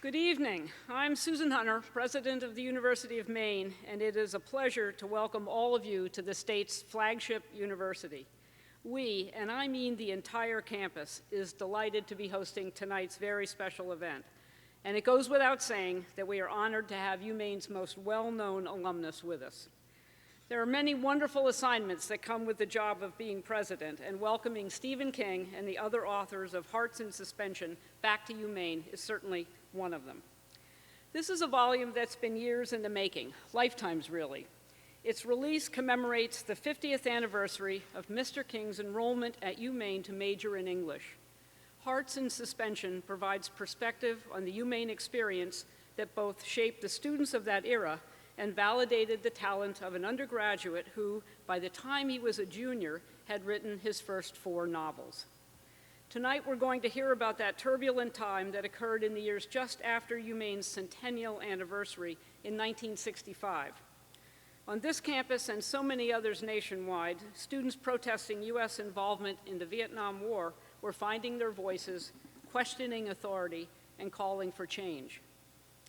Good evening. I'm Susan Hunter, President of the University of Maine, and it is a pleasure to welcome all of you to the state's flagship university. We, and I mean the entire campus, is delighted to be hosting tonight's very special event. And it goes without saying that we are honored to have UMaine's most well-known alumnus with us. There are many wonderful assignments that come with the job of being president, and welcoming Stephen King and the other authors of Hearts in Suspension back to UMaine is certainly one of them. This is a volume that's been years in the making, lifetimes really. Its release commemorates the 50th anniversary of Mr. King's enrollment at UMaine to major in English. Hearts in Suspension provides perspective on the UMaine experience that both shaped the students of that era and validated the talent of an undergraduate who, by the time he was a junior, had written his first 4 novels. Tonight we're going to hear about that turbulent time that occurred in the years just after UMaine's centennial anniversary in 1965. On this campus and so many others nationwide, students protesting U.S. involvement in the Vietnam War were finding their voices, questioning authority, and calling for change.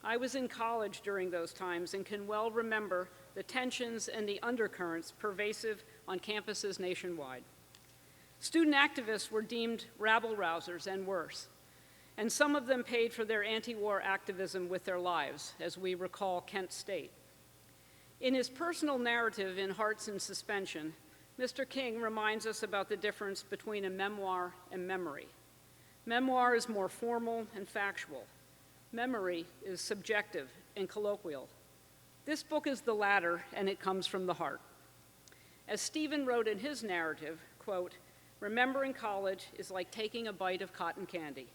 I was in college during those times and can well remember the tensions and the undercurrents pervasive on campuses nationwide. Student activists were deemed rabble-rousers and worse, and some of them paid for their anti-war activism with their lives, as we recall Kent State. In his personal narrative in Hearts in Suspension, Mr. King reminds us about the difference between a memoir and memory. Memoir is more formal and factual. Memory is subjective and colloquial. This book is the latter, and it comes from the heart. As Stephen wrote in his narrative, quote, "Remembering college is like taking a bite of cotton candy.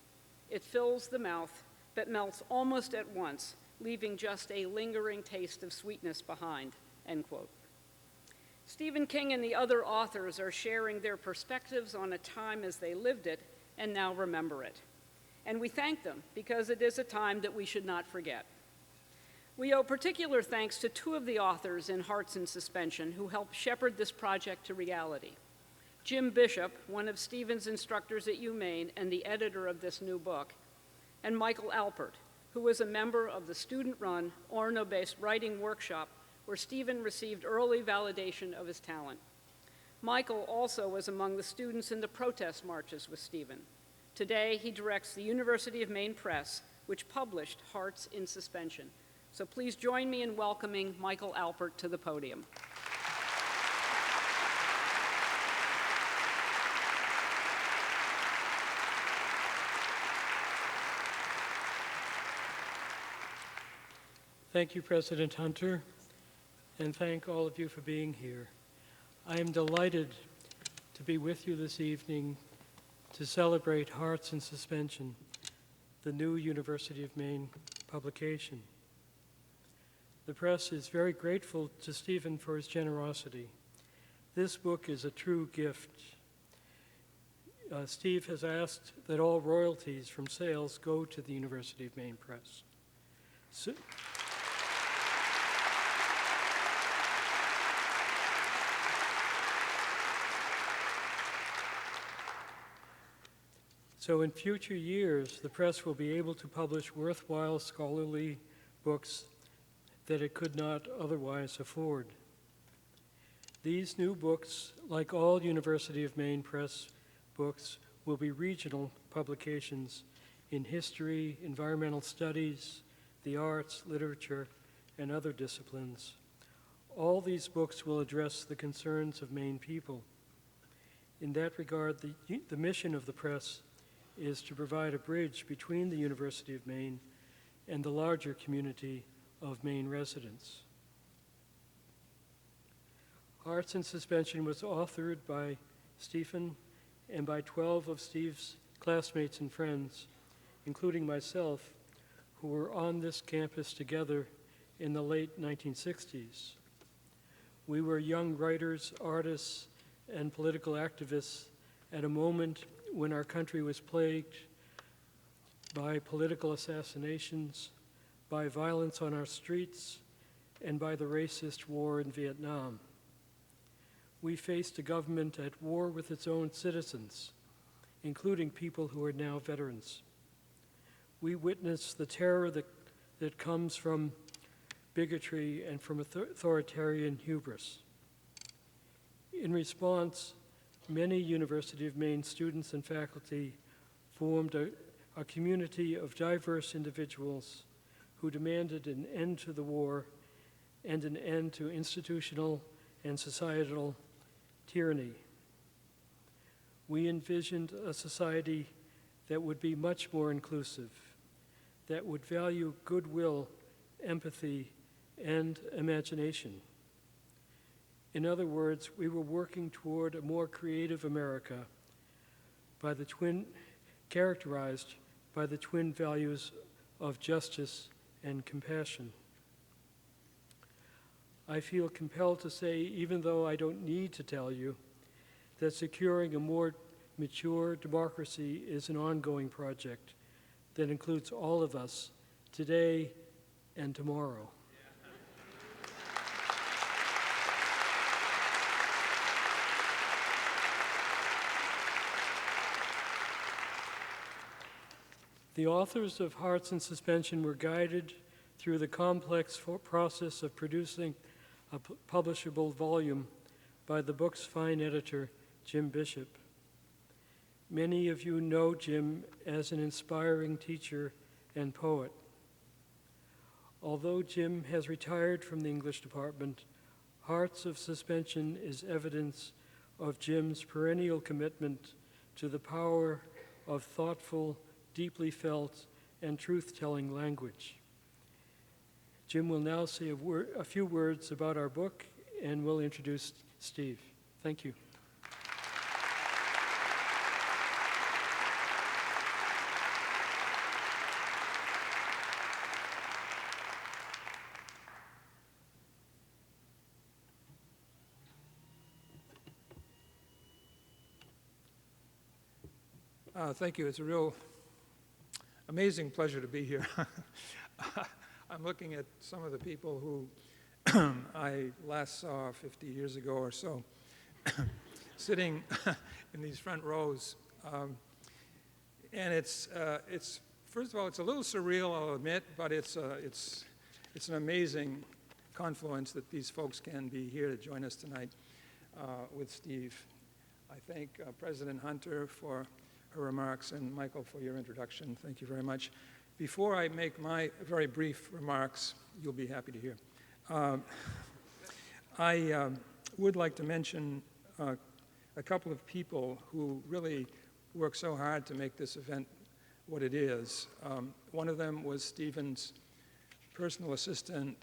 It fills the mouth, but melts almost at once, leaving just a lingering taste of sweetness behind," end quote. Stephen King and the other authors are sharing their perspectives on a time as they lived it and now remember it. And we thank them because it is a time that we should not forget. We owe particular thanks to 2 of the authors in Hearts in Suspension who helped shepherd this project to reality. Jim Bishop, one of Stephen's instructors at UMaine and the editor of this new book, and Michael Alpert, who was a member of the student-run, Orono-based writing workshop where Stephen received early validation of his talent. Michael also was among the students in the protest marches with Stephen. Today, he directs the University of Maine Press, which published Hearts in Suspension. So please join me in welcoming Michael Alpert to the podium. Thank you, President Hunter, and thank all of you for being here. I am delighted to be with you this evening to celebrate Hearts in Suspension, the new University of Maine publication. The press is very grateful to Stephen for his generosity. This book is a true gift. Steve has asked that all royalties from sales go to the University of Maine Press. So in future years, the press will be able to publish worthwhile scholarly books that it could not otherwise afford. These new books, like all University of Maine Press books, will be regional publications in history, environmental studies, the arts, literature, and other disciplines. All these books will address the concerns of Maine people. In that regard, the mission of the press is to provide a bridge between the University of Maine and the larger community of Maine residents. Hearts in Suspension was authored by Stephen and by 12 of Steve's classmates and friends, including myself, who were on this campus together in the late 1960s. We were young writers, artists, and political activists at a moment when our country was plagued by political assassinations, by violence on our streets, and by the racist war in Vietnam. We faced a government at war with its own citizens, including people who are now veterans. we witness the terror that comes from bigotry and from authoritarian hubris. In response, many University of Maine students and faculty formed a community of diverse individuals who demanded an end to the war and an end to institutional and societal tyranny. We envisioned a society that would be much more inclusive, that would value goodwill, empathy, and imagination. In other words, we were working toward a more creative America characterized by the twin values of justice and compassion. I feel compelled to say, even though I don't need to tell you, that securing a more mature democracy is an ongoing project that includes all of us today and tomorrow. The authors of Hearts in Suspension were guided through the complex process of producing a publishable volume by the book's fine editor, Jim Bishop. Many of you know Jim as an inspiring teacher and poet. Although Jim has retired from the English department, Hearts of Suspension is evidence of Jim's perennial commitment to the power of thoughtful, deeply felt, and truth-telling language. Jim will now say a few words about our book, and will introduce Steve. Thank you. Thank you. It's a real amazing pleasure to be here. I'm looking at some of the people who I last saw 50 years ago or so, sitting in these front rows. And it's first of all, it's a little surreal, I'll admit, but it's an amazing confluence that these folks can be here to join us tonight with Steve. I thank President Hunter for her remarks, and Michael for your introduction. Thank you very much. Before I make my very brief remarks, you'll be happy to hear. I would like to mention a couple of people who really worked so hard to make this event what it is. One of them was Stephen's personal assistant,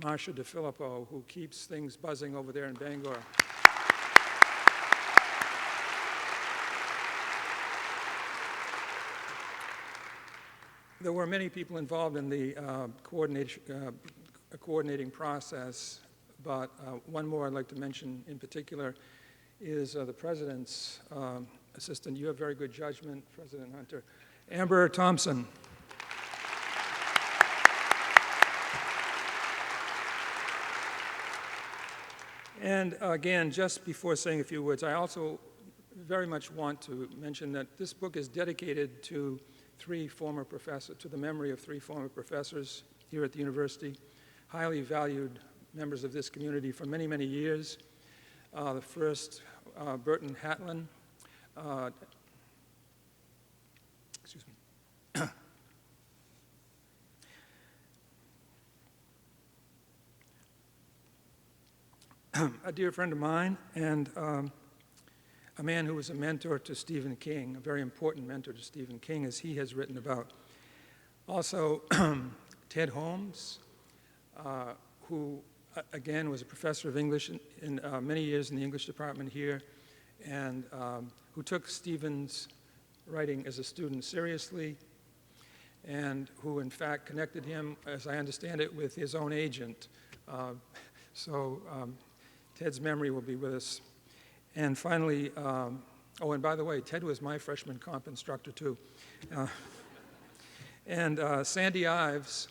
Marcia DeFilippo, who keeps things buzzing over there in Bangor. There were many people involved in the coordinating process, but one more I'd like to mention in particular is the President's assistant. You have very good judgment, President Hunter. Amber Thompson. And again, just before saying a few words, I also very much want to mention that this book is dedicated to the memory of three former professors here at the university, highly valued members of this community for many, many years. The first, Burton Hatlin, excuse me. A dear friend of mine, and a man who was a mentor to Stephen King, a very important mentor to Stephen King, as he has written about. Also, Ted Holmes, who, again, was a professor of English in many years in the English department here, and who took Stephen's writing as a student seriously, and who, in fact, connected him, as I understand it, with his own agent. Ted's memory will be with us. And finally, oh, and by the way, Ted was my freshman comp instructor, too. And Sandy Ives,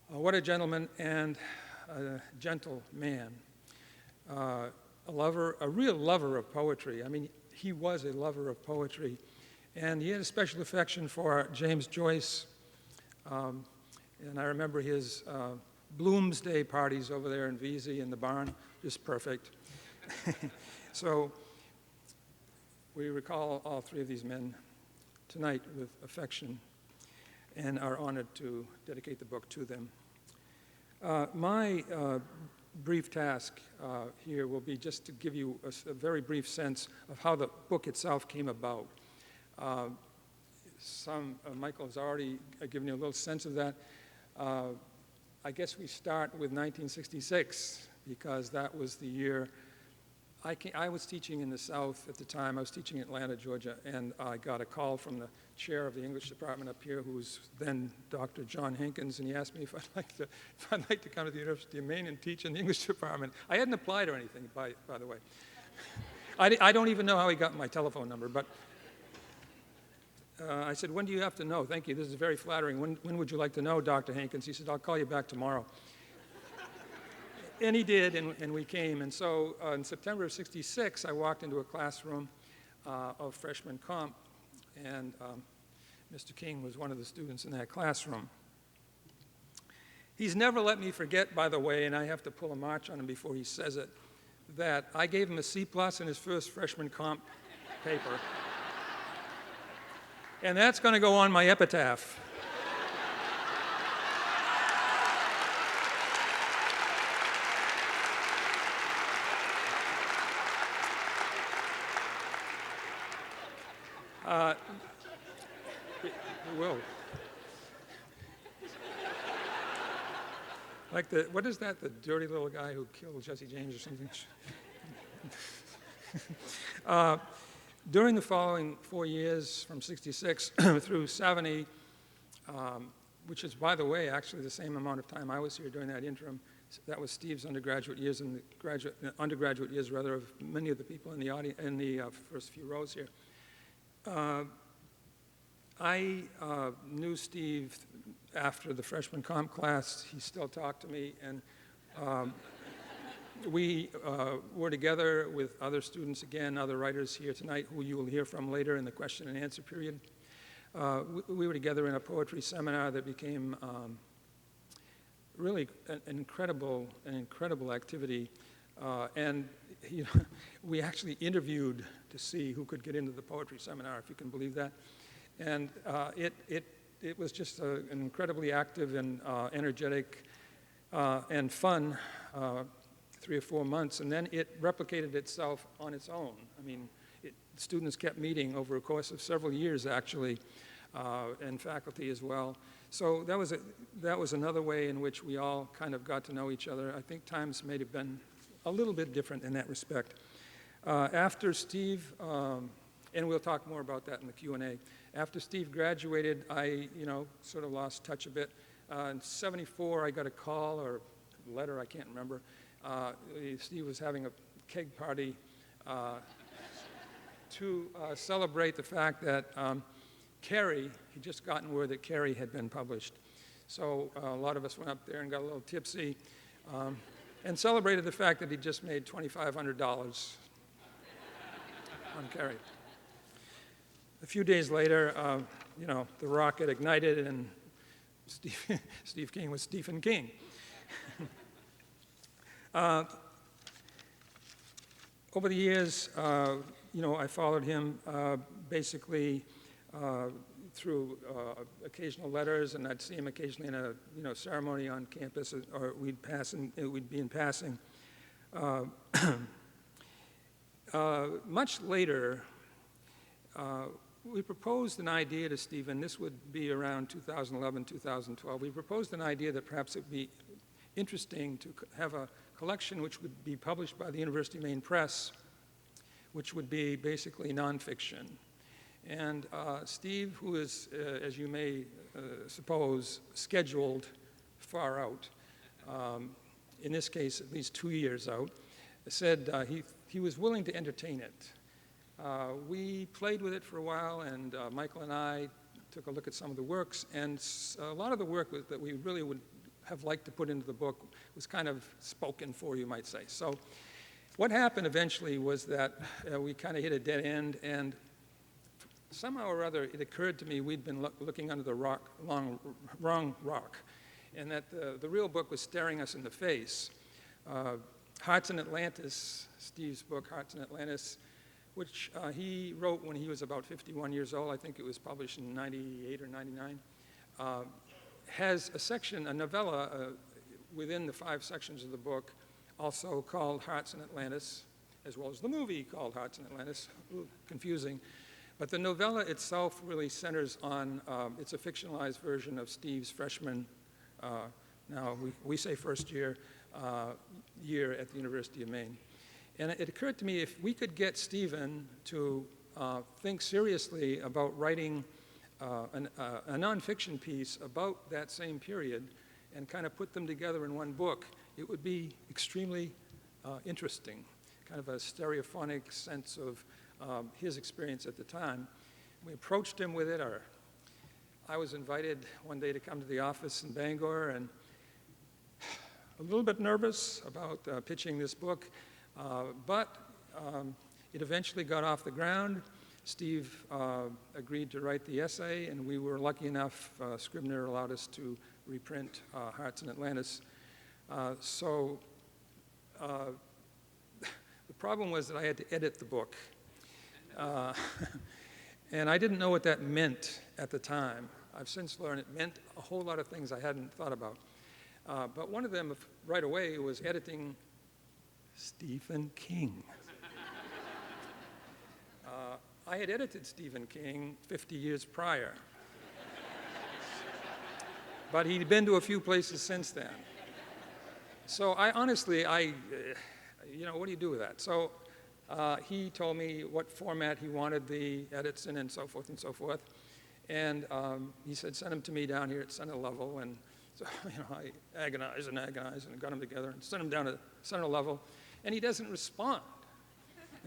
what a gentleman and a gentle man. A real lover of poetry. I mean, he was a lover of poetry. And he had a special affection for James Joyce. And I remember his Bloomsday parties over there in Vesey in the barn, just perfect. So we recall all three of these men tonight with affection and are honored to dedicate the book to them. My brief task here will be just to give you a very brief sense of how the book itself came about. Michael has already given you a little sense of that. I guess we start with 1966 because that was the year I was teaching in the South at the time. I was teaching in Atlanta, Georgia, and I got a call from the chair of the English department up here, who was then Dr. John Hankins, and he asked me if I'd like to come to the University of Maine and teach in the English department. I hadn't applied or anything, by the way. I don't even know how he got my telephone number, but I said, when do you have to know? Thank you, this is very flattering. When would you like to know, Dr. Hankins? He said, I'll call you back tomorrow. And he did, and we came. And so in September of '66, I walked into a classroom of freshman comp, and Mr. King was one of the students in that classroom. He's never let me forget, by the way, and I have to pull a march on him before he says it, that I gave him a C+ in his first freshman comp paper. And that's going to go on my epitaph. It will. Like what is that, the dirty little guy who killed Jesse James or something? During the following 4 years, from '66 through '70, which is, by the way, actually the same amount of time I was here during that interim, that was Steve's undergraduate years and the undergraduate years, rather, of many of the people in the audience, in the first few rows here. I knew Steve after the freshman comp class. He still talked to me, and we were together with other students, again, other writers here tonight who you will hear from later in the question and answer period. We were together in a poetry seminar that became really an incredible activity. And we actually interviewed to see who could get into the poetry seminar, if you can believe that. And it was just an incredibly active and energetic and fun 3 or 4 months, and then it replicated itself on its own. I mean, students kept meeting over a course of several years, actually, and faculty as well. So that was another way in which we all kind of got to know each other. I think times may have been a little bit different in that respect. After Steve, and we'll talk more about that in the Q&A. After Steve graduated, I, sort of lost touch a bit. In '74, I got a call or letter, I can't remember. Steve was having a keg party to celebrate the fact that Carrie, he'd just gotten word that Carrie had been published. So a lot of us went up there and got a little tipsy and celebrated the fact that he just made $2,500 on Carrie. A few days later, the rocket ignited, and Steve King was Stephen King. Over the years, I followed him basically through occasional letters, and I'd see him occasionally in a ceremony on campus, or we'd be in passing. Much later, we proposed an idea to Stephen. This would be around 2011, 2012. We proposed an idea that perhaps it would be interesting to have a collection which would be published by the University of Maine Press, which would be basically nonfiction. And Steve, who is, as you may suppose, scheduled far out, in this case at least 2 years out, said he was willing to entertain it. We played with it for a while, and Michael and I took a look at some of the works, and a lot of the work that we really would have liked to put into the book was kind of spoken for, you might say. So what happened eventually was that we kind of hit a dead end, and somehow or other it occurred to me we'd been looking under the wrong rock, and that the real book was staring us in the face. Hearts in Atlantis, Steve's book, Hearts in Atlantis, which he wrote when he was about 51 years old. I think it was published in 98 or 99. Has a section, a novella, within the 5 sections of the book, also called Hearts in Atlantis, as well as the movie called Hearts in Atlantis. Ooh, confusing. But the novella itself really centers on, it's a fictionalized version of Steve's freshman, now we say first year at the University of Maine. And it occurred to me, if we could get Stephen to think seriously about writing a nonfiction piece about that same period and kind of put them together in one book, it would be extremely interesting, kind of a stereophonic sense of his experience at the time. We approached him with it, or I was invited one day to come to the office in Bangor, and a little bit nervous about pitching this book, but it eventually got off the ground. Steve agreed to write the essay, and we were lucky enough, Scribner allowed us to reprint Hearts in Atlantis. The problem was that I had to edit the book. And I didn't know what that meant at the time. I've since learned it meant a whole lot of things I hadn't thought about. But one of them, right away, was editing Stephen King. I had edited Stephen King 50 years prior. But he'd been to a few places since then. So I honestly, you know, what do you do with that? So he told me what format he wanted the edits in and so forth and so forth. And he said, send them to me down here at center level. And so, you know, I agonized and got them together and sent them down to center level. And he doesn't respond.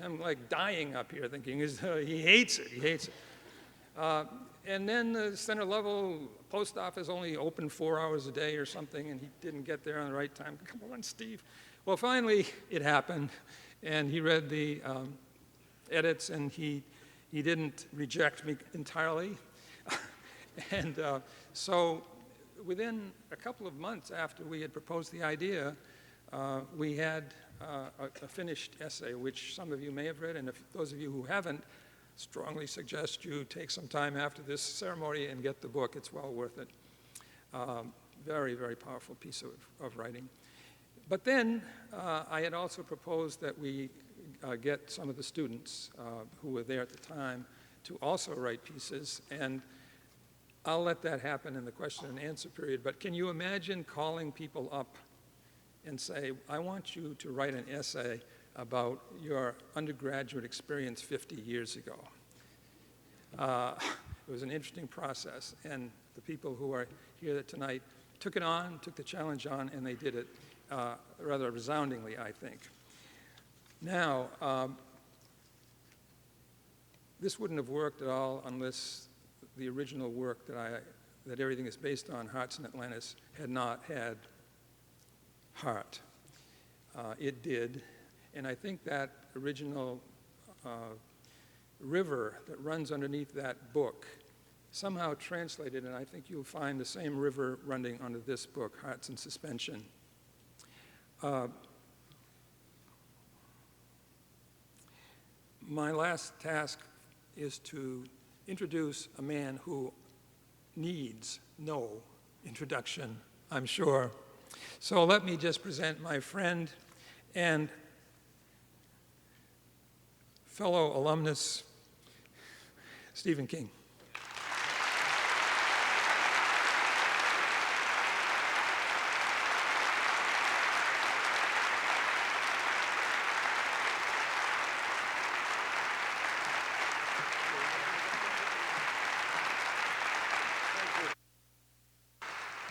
I'm like dying up here thinking, he hates it. And then the center level post office only opened 4 hours a day or something, and he didn't get there on the right time. Come on, Steve. Well, finally, it happened, and he read the edits, and he didn't reject me entirely. And so within a couple of months after we had proposed the idea, we had a finished essay, which some of you may have read, and if those of you who haven't, strongly suggest you take some time after this ceremony and get the book. It's well worth it. Very, very powerful piece of writing. But then I had also proposed that we get some of the students who were there at the time to also write pieces, and I'll let that happen in the question and answer period, but can you imagine calling people up and say, I want you to write an essay about your undergraduate experience 50 years ago. It was an interesting process, and the people who are here tonight took it on, took the challenge on, and they did it rather resoundingly, I think. Now, this wouldn't have worked at all unless the original work that everything is based on, Hearts in Atlantis, had not had heart. It did. And I think that original river that runs underneath that book somehow translated, and I think you'll find the same river running under this book, Hearts in Suspension. My last task is to introduce a man who needs no introduction, I'm sure. So let me just present my friend and fellow alumnus, Stephen King.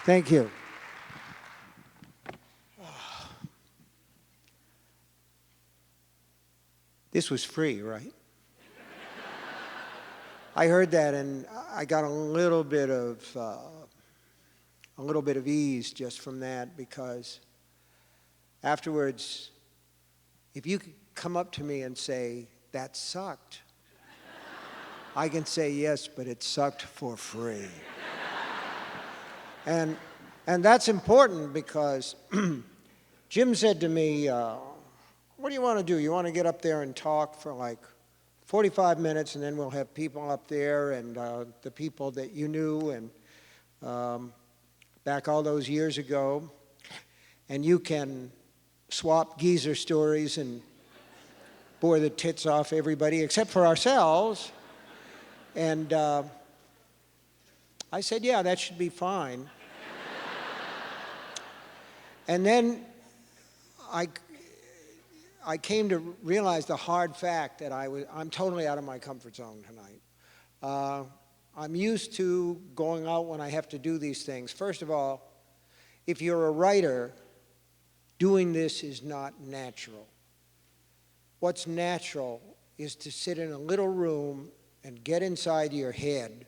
Thank you. This was free, right? I heard that, and I got a little bit of ease just from that, because afterwards, if you could come up to me and say, that sucked, I can say yes, but it sucked for free. And that's important because Jim said to me, what do you want to do? You want to get up there and talk for like 45 minutes, and then we'll have people up there, and the people that you knew and back all those years ago, and you can swap geezer stories and bore the tits off everybody except for ourselves. And I said, yeah, that should be fine. And then I came to realize the hard fact that I'm totally out of my comfort zone tonight. I'm used to going out when I have to do these things. First of all, if you're a writer, doing this is not natural. What's natural is to sit in a little room and get inside your head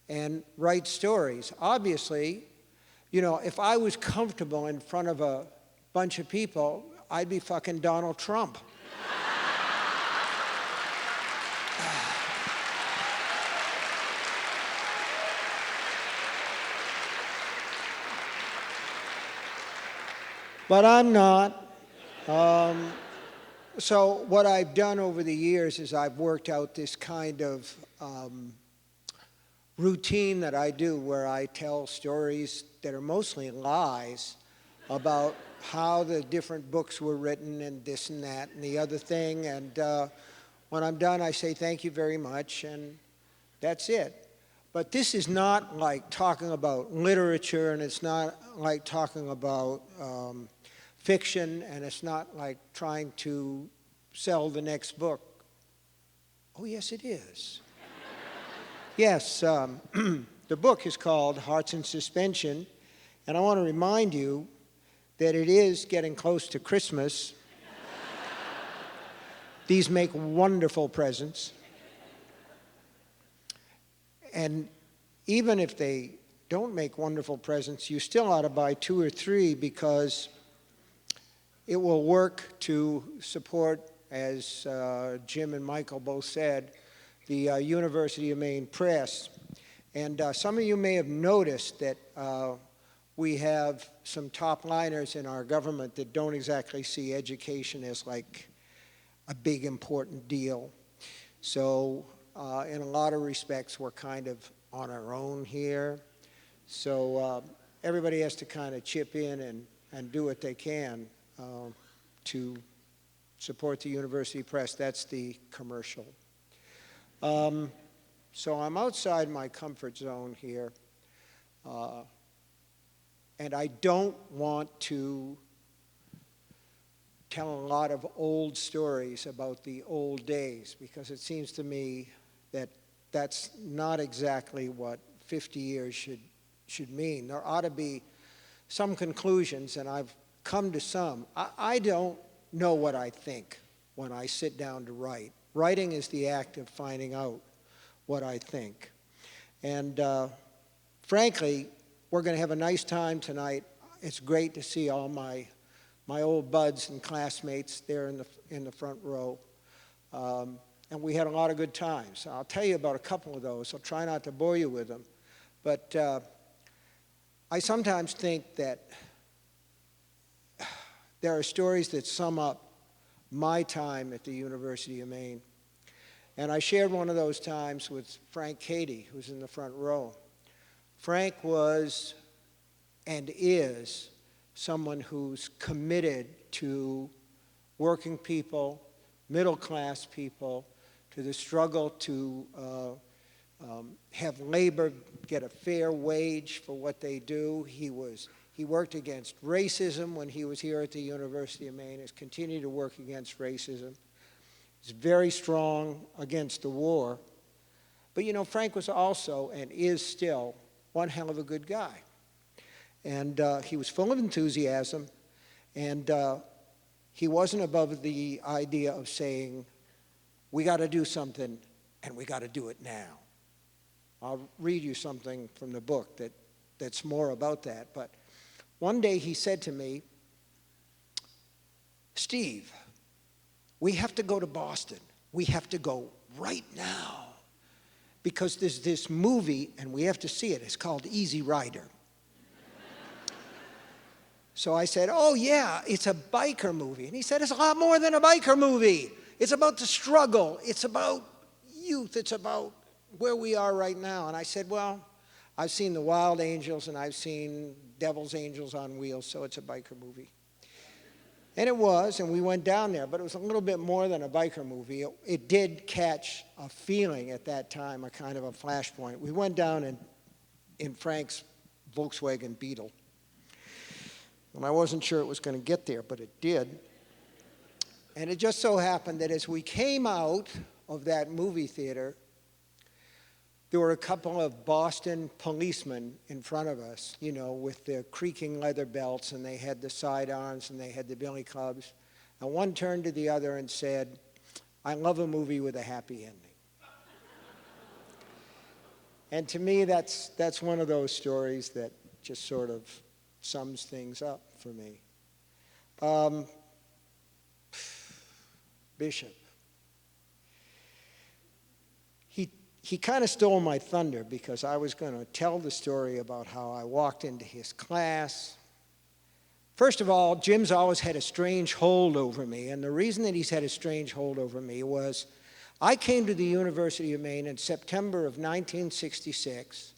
and write stories. Obviously, you know, if I was comfortable in front of a bunch of people, I'd be fucking Donald Trump. But I'm not. So what I've done over the years is I've worked out this kind of routine that I do where I tell stories that are mostly lies about how the different books were written and this and that and the other thing. And when I'm done, I say thank you very much, and that's it. But this is not like talking about literature, and it's not like talking about fiction, and it's not like trying to sell the next book. Oh, yes, it is. Yes, the book is called Hearts in Suspension, and I want to remind you that it is getting close to Christmas. These make wonderful presents. And even if they don't make wonderful presents, you still ought to buy 2 or 3 because it will work to support, as Jim and Michael both said, the University of Maine Press. And some of you may have noticed that we have some top-liners in our government that don't exactly see education as like a big important deal. So in a lot of respects, we're kind of on our own here. So everybody has to kind of chip in and do what they can to support the University Press. That's the commercial. So I'm outside my comfort zone here. And I don't want to tell a lot of old stories about the old days, because it seems to me that that's not exactly what 50 years should mean. There ought to be some conclusions, and I've come to some. I don't know what I think when I sit down to write. Writing is the act of finding out what I think. And frankly, we're going to have a nice time tonight. It's great to see all my old buds and classmates there in the front row. And we had a lot of good times. I'll tell you about a couple of those. I'll try not to bore you with them. But I sometimes think that there are stories that sum up my time at the University of Maine. And I shared one of those times with Frank Cady, who's in the front row. Frank was and is someone who's committed to working people, middle-class people, to the struggle to have labor get a fair wage for what they do. He worked against racism when he was here at the University of Maine. He's continued to work against racism. He's very strong against the war. But you know, Frank was also and is still one hell of a good guy. And he was full of enthusiasm, and he wasn't above the idea of saying, we got to do something, and we got to do it now. I'll read you something from the book that's more about that. But one day he said to me, Steve, we have to go to Boston. We have to go right now. because there's this movie, and we have to see it. It's called Easy Rider. So I said, oh yeah, it's a biker movie. And he said, it's a lot more than a biker movie. It's about the struggle. It's about youth. It's about where we are right now. And I said, well, I've seen The Wild Angels and I've seen Devil's Angels on Wheels, so it's a biker movie. And it was, and we went down there, but it was a little bit more than a biker movie. It did catch a feeling at that time, a kind of a flashpoint. We went down in Frank's Volkswagen Beetle. And I wasn't sure it was going to get there, but it did. And it just so happened that as we came out of that movie theater, there were a couple of Boston policemen in front of us, you know, with their creaking leather belts, and they had the sidearms, and they had the billy clubs. And one turned to the other and said, I love a movie with a happy ending. And to me, that's one of those stories that just sort of sums things up for me. Bishop. He kind of stole my thunder because I was going to tell the story about how I walked into his class. First of all, Jim's always had a strange hold over me, and the reason that he's had a strange hold over me was I came to the University of Maine in September of 1966.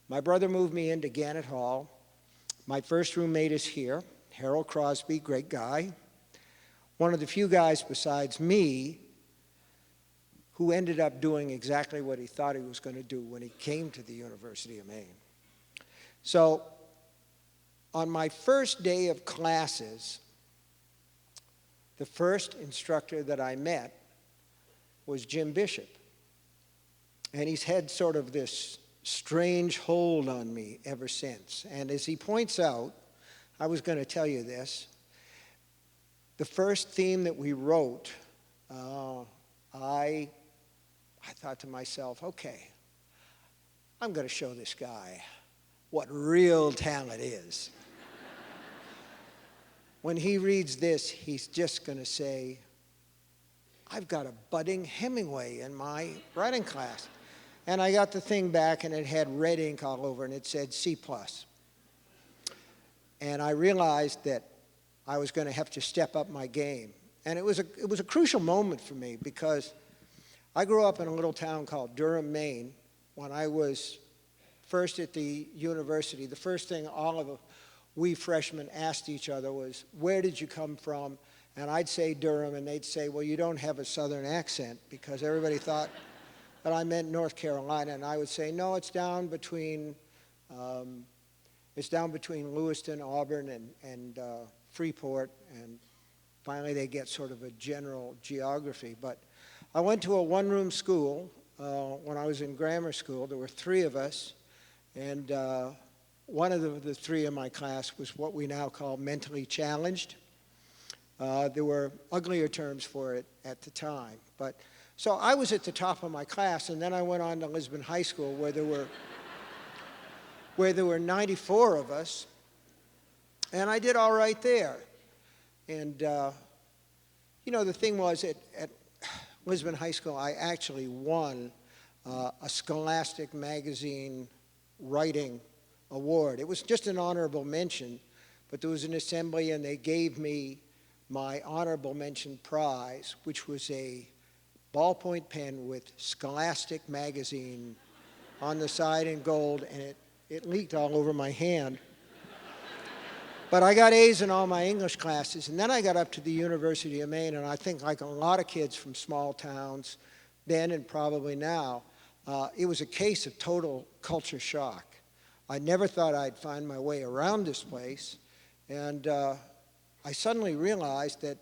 My brother moved me into Gannett Hall. My first roommate is here, Harold Crosby, great guy. One of the few guys besides me who ended up doing exactly what he thought he was going to do when he came to the University of Maine. So on my first day of classes, the first instructor that I met was Jim Bishop. And he's had sort of this strange hold on me ever since. And as he points out, I was going to tell you this, the first theme that we wrote, I thought to myself, okay, I'm going to show this guy what real talent is. When he reads this, he's just going to say, I've got a budding Hemingway in my writing class. And I got the thing back, and it had red ink all over, and it said C+. And I realized that I was going to have to step up my game. And it was a crucial moment for me because I grew up in a little town called Durham, Maine. When I was first at the university, the first thing all of we freshmen asked each other was, where did you come from? And I'd say Durham, and they'd say, well, you don't have a southern accent, because everybody thought that I meant North Carolina. And I would say, no, it's down between Lewiston, Auburn, and Freeport. And finally, they get sort of a general geography. But I went to a one-room school when I was in grammar school. There were three of us, and one of the three in my class was what we now call mentally challenged. There were uglier terms for it at the time. But so I was at the top of my class, and then I went on to Lisbon High School, where there were 94 of us, and I did all right there. And you know, the thing was, at Lisbon High School, I actually won a Scholastic Magazine writing award. It was just an honorable mention, but there was an assembly, and they gave me my honorable mention prize, which was a ballpoint pen with Scholastic Magazine on the side in gold, and it leaked all over my hand. But I got A's in all my English classes, and then I got up to the University of Maine, and I think like a lot of kids from small towns then and probably now, it was a case of total culture shock. I never thought I'd find my way around this place, and I suddenly realized that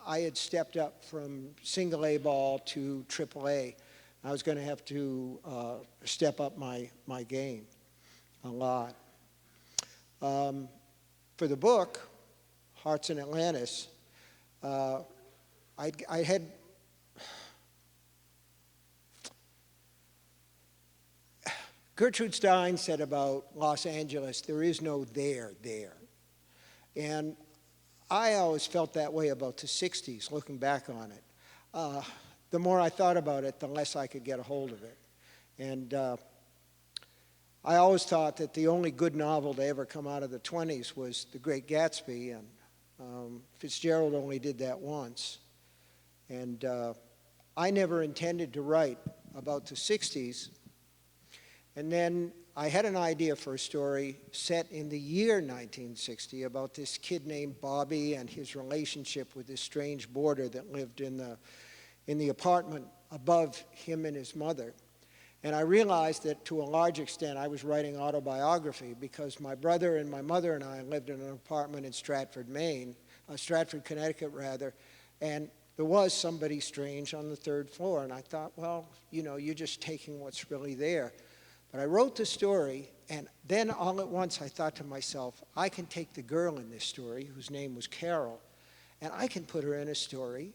I had stepped up from single A ball to triple A. I was going to have to step up my game a lot. For the book, Hearts in Atlantis, I had Gertrude Stein said about Los Angeles, there is no there. And I always felt that way about the 60s, looking back on it. The more I thought about it, the less I could get a hold of it. And I always thought that the only good novel to ever come out of the 20s was The Great Gatsby, and Fitzgerald only did that once. And I never intended to write about the 60s. And then I had an idea for a story set in the year 1960 about this kid named Bobby and his relationship with this strange boarder that lived in the apartment above him and his mother. And I realized that to a large extent I was writing autobiography because my brother and my mother and I lived in an apartment in Stratford, Connecticut rather, and there was somebody strange on the third floor. And I thought, well, you know, you're just taking what's really there. But I wrote the story, and then all at once I thought to myself, I can take the girl in this story, whose name was Carol, and I can put her in a story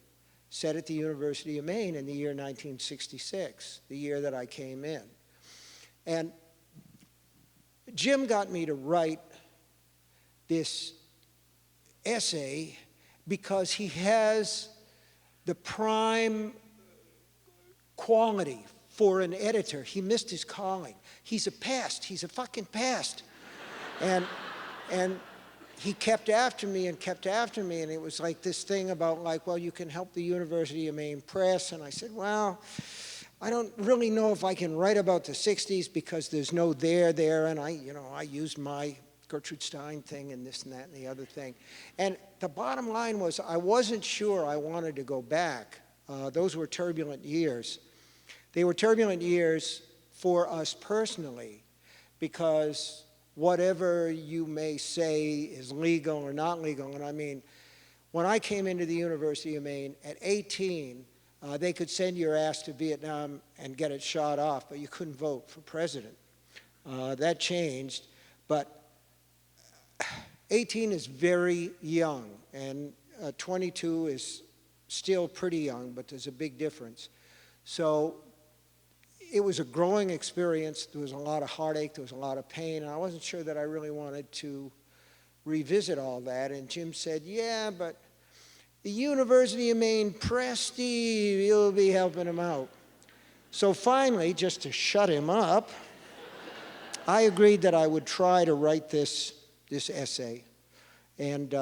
set at the University of Maine in the year 1966, the year that I came in. And Jim got me to write this essay because he has the prime quality for an editor. He missed his calling. He's a pest. He's a fucking pest. And he kept after me and kept after me, and it was like this thing about like, well, you can help the University of Maine press. And I said, well, I don't really know if I can write about the 60s because there's no there, and I used my Gertrude Stein thing and this and that and the other thing. And the bottom line was I wasn't sure I wanted to go back. Those were turbulent years. They were turbulent years for us personally because whatever you may say is legal or not legal, and I mean, when I came into the University of Maine at 18, they could send your ass to Vietnam and get it shot off, but you couldn't vote for president. That changed, but 18 is very young, and 22 is still pretty young, but there's a big difference. So it was a growing experience. There was a lot of heartache, there was a lot of pain, and I wasn't sure that I really wanted to revisit all that. And Jim said, yeah, but the University of Maine press, Steve, you'll be helping him out. So finally, just to shut him up, I agreed that I would try to write this essay. And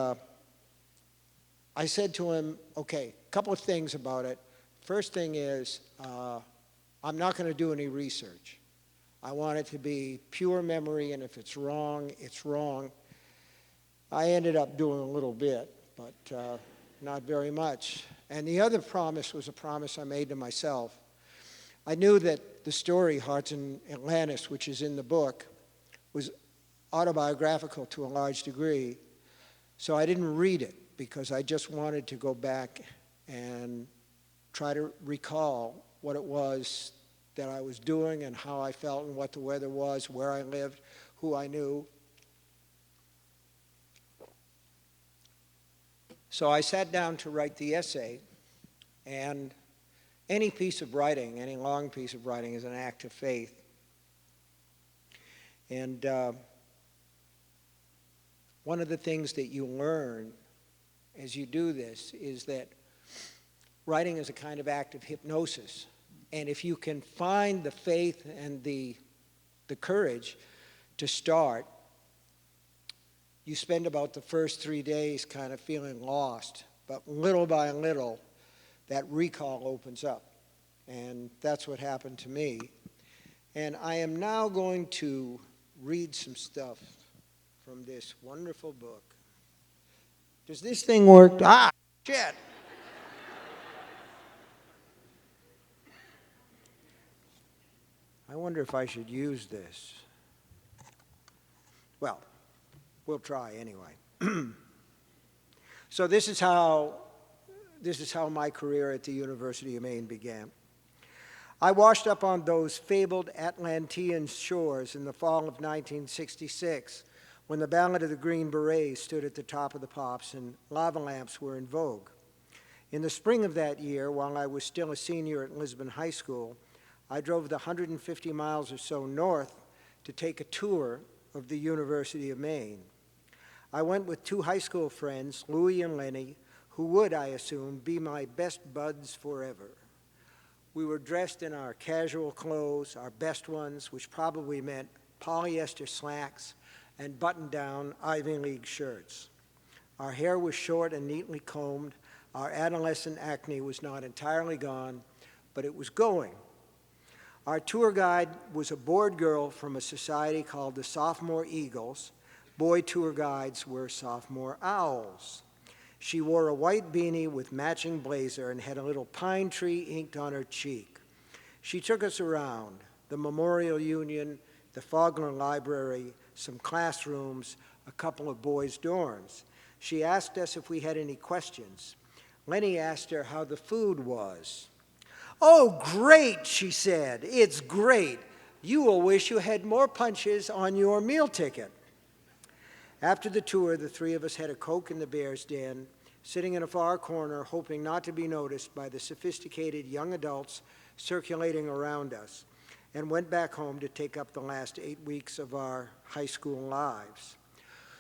I said to him, okay, a couple of things about it. First thing is, I'm not going to do any research. I want it to be pure memory, and if it's wrong, it's wrong. I ended up doing a little bit, but not very much. And the other promise was a promise I made to myself. I knew that the story, Hearts in Atlantis, which is in the book, was autobiographical to a large degree, so I didn't read it because I just wanted to go back and try to recall what it was that I was doing and how I felt and what the weather was, where I lived, who I knew. So I sat down to write the essay, and any piece of writing, any long piece of writing is an act of faith. And one of the things that you learn as you do this is that writing is a kind of act of hypnosis. And if you can find the faith and the courage to start, you spend about the first 3 days kind of feeling lost. But little by little, that recall opens up. And that's what happened to me. And I am now going to read some stuff from this wonderful book. Does this thing work? Ah, shit. I wonder if I should use this. Well, we'll try anyway. So this is how my career at the University of Maine began. I washed up on those fabled Atlantean shores in the fall of 1966 when the Ballad of the Green Berets stood at the top of the pops and lava lamps were in vogue. In the spring of that year, while I was still a senior at Lisbon High School, I drove the 150 miles or so north to take a tour of the University of Maine. I went with two high school friends, Louie and Lenny, who would, I assume, be my best buds forever. We were dressed in our casual clothes, our best ones, which probably meant polyester slacks and button-down Ivy League shirts. Our hair was short and neatly combed. Our adolescent acne was not entirely gone, but it was going. Our tour guide was a bored girl from a society called the Sophomore Eagles. Boy tour guides were sophomore owls. She wore a white beanie with matching blazer and had a little pine tree inked on her cheek. She took us around the Memorial Union, the Faulkner Library, some classrooms, a couple of boys' dorms. She asked us if we had any questions. Lenny asked her how the food was. "Oh, great," she said. "It's great. You will wish you had more punches on your meal ticket." After the tour, the three of us had a Coke in the Bear's Den, sitting in a far corner, hoping not to be noticed by the sophisticated young adults circulating around us, and went back home to take up the last 8 weeks of our high school lives.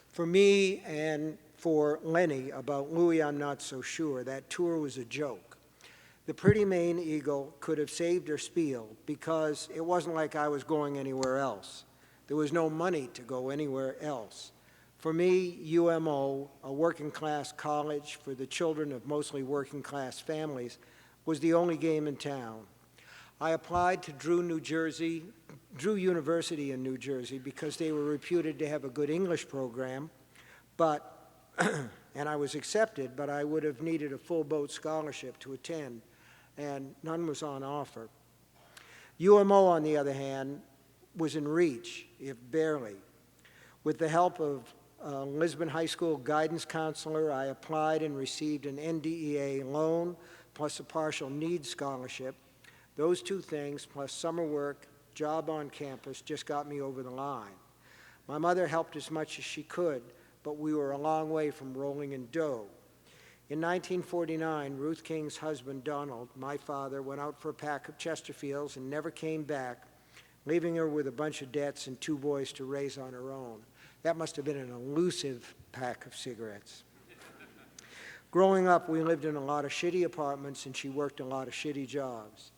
For me and for Lenny, about Louis, I'm not so sure. That tour was a joke. The pretty Maine Eagle could have saved her spiel because it wasn't like I was going anywhere else. There was no money to go anywhere else. For me, UMO, a working-class college for the children of mostly working-class families, was the only game in town. I applied to Drew University in New Jersey because they were reputed to have a good English program, but and I was accepted, but I would have needed a full boat scholarship to attend, and none was on offer. UMO, on the other hand, was in reach, if barely. With the help of a Lisbon High School guidance counselor, I applied and received an NDEA loan plus a partial needs scholarship. Those two things, plus summer work, job on campus, just got me over the line. My mother helped as much as she could, but we were a long way from rolling in dough. In 1949, Ruth King's husband, Donald, my father, went out for a pack of Chesterfields and never came back, leaving her with a bunch of debts and 2 boys to raise on her own. That must have been an elusive pack of cigarettes. Growing up, we lived in a lot of shitty apartments, and she worked a lot of shitty jobs.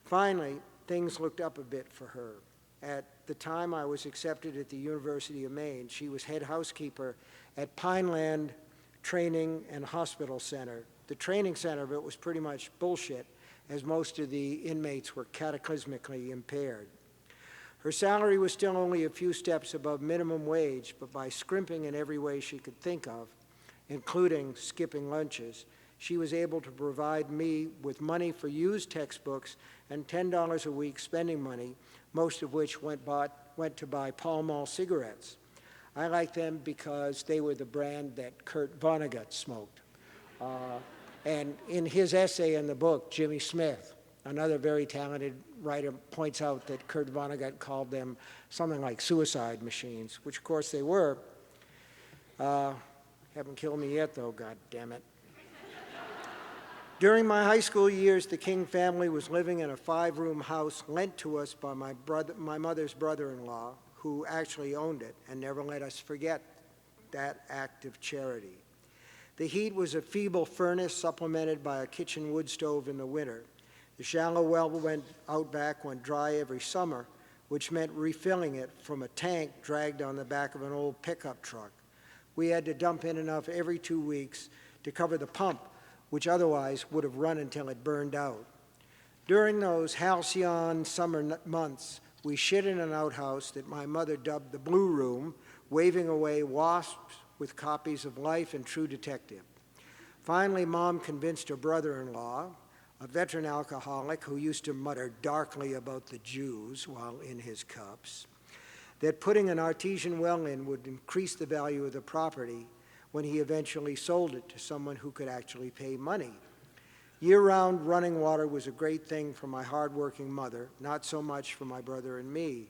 Finally, things looked up a bit for her. At the time I was accepted at the University of Maine, she was head housekeeper at Pineland Training and Hospital Center. The training center of it was pretty much bullshit, as most of the inmates were cataclysmically impaired. Her salary was still only a few steps above minimum wage, but by scrimping in every way she could think of, including skipping lunches, she was able to provide me with money for used textbooks and $10 a week spending money, most of which went to buy Pall Mall cigarettes. I liked them because they were the brand that Kurt Vonnegut smoked. And in his essay in the book, Jimmy Smith, another very talented writer, points out that Kurt Vonnegut called them something like suicide machines, which of course they were. Haven't killed me yet though, God damn it. During my high school years, the King family was living in a 5-room house lent to us by my mother's brother-in-law, who actually owned it and never let us forget that act of charity. The heat was a feeble furnace supplemented by a kitchen wood stove in the winter. The shallow well out back went dry every summer, which meant refilling it from a tank dragged on the back of an old pickup truck. We had to dump in enough every 2 weeks to cover the pump, which otherwise would have run until it burned out. During those halcyon summer months, we shit in an outhouse that my mother dubbed the Blue Room, waving away wasps with copies of Life and True Detective. Finally, Mom convinced her brother-in-law, a veteran alcoholic who used to mutter darkly about the Jews while in his cups, that putting an artesian well in would increase the value of the property when he eventually sold it to someone who could actually pay money. Year-round running water was a great thing for my hard-working mother, not so much for my brother and me.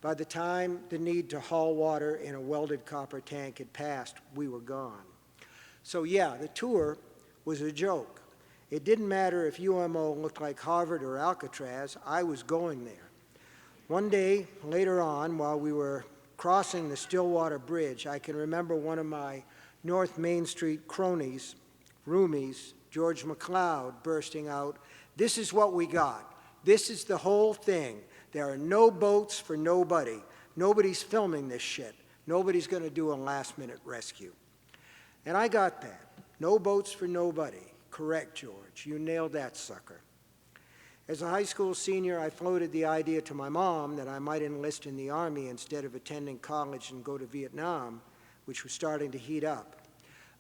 By the time the need to haul water in a welded copper tank had passed, we were gone. So yeah, the tour was a joke. It didn't matter if UMO looked like Harvard or Alcatraz, I was going there. One day, later on, while we were crossing the Stillwater Bridge, I can remember one of my North Main Street cronies, roomies, George McLeod, bursting out, "This is what we got. This is the whole thing. There are no boats for nobody. Nobody's filming this shit. Nobody's going to do a last-minute rescue. And I got that. No boats for nobody. Correct, George. You nailed that sucker. As a high school senior, I floated the idea to my mom that I might enlist in the Army instead of attending college and go to Vietnam, which was starting to heat up.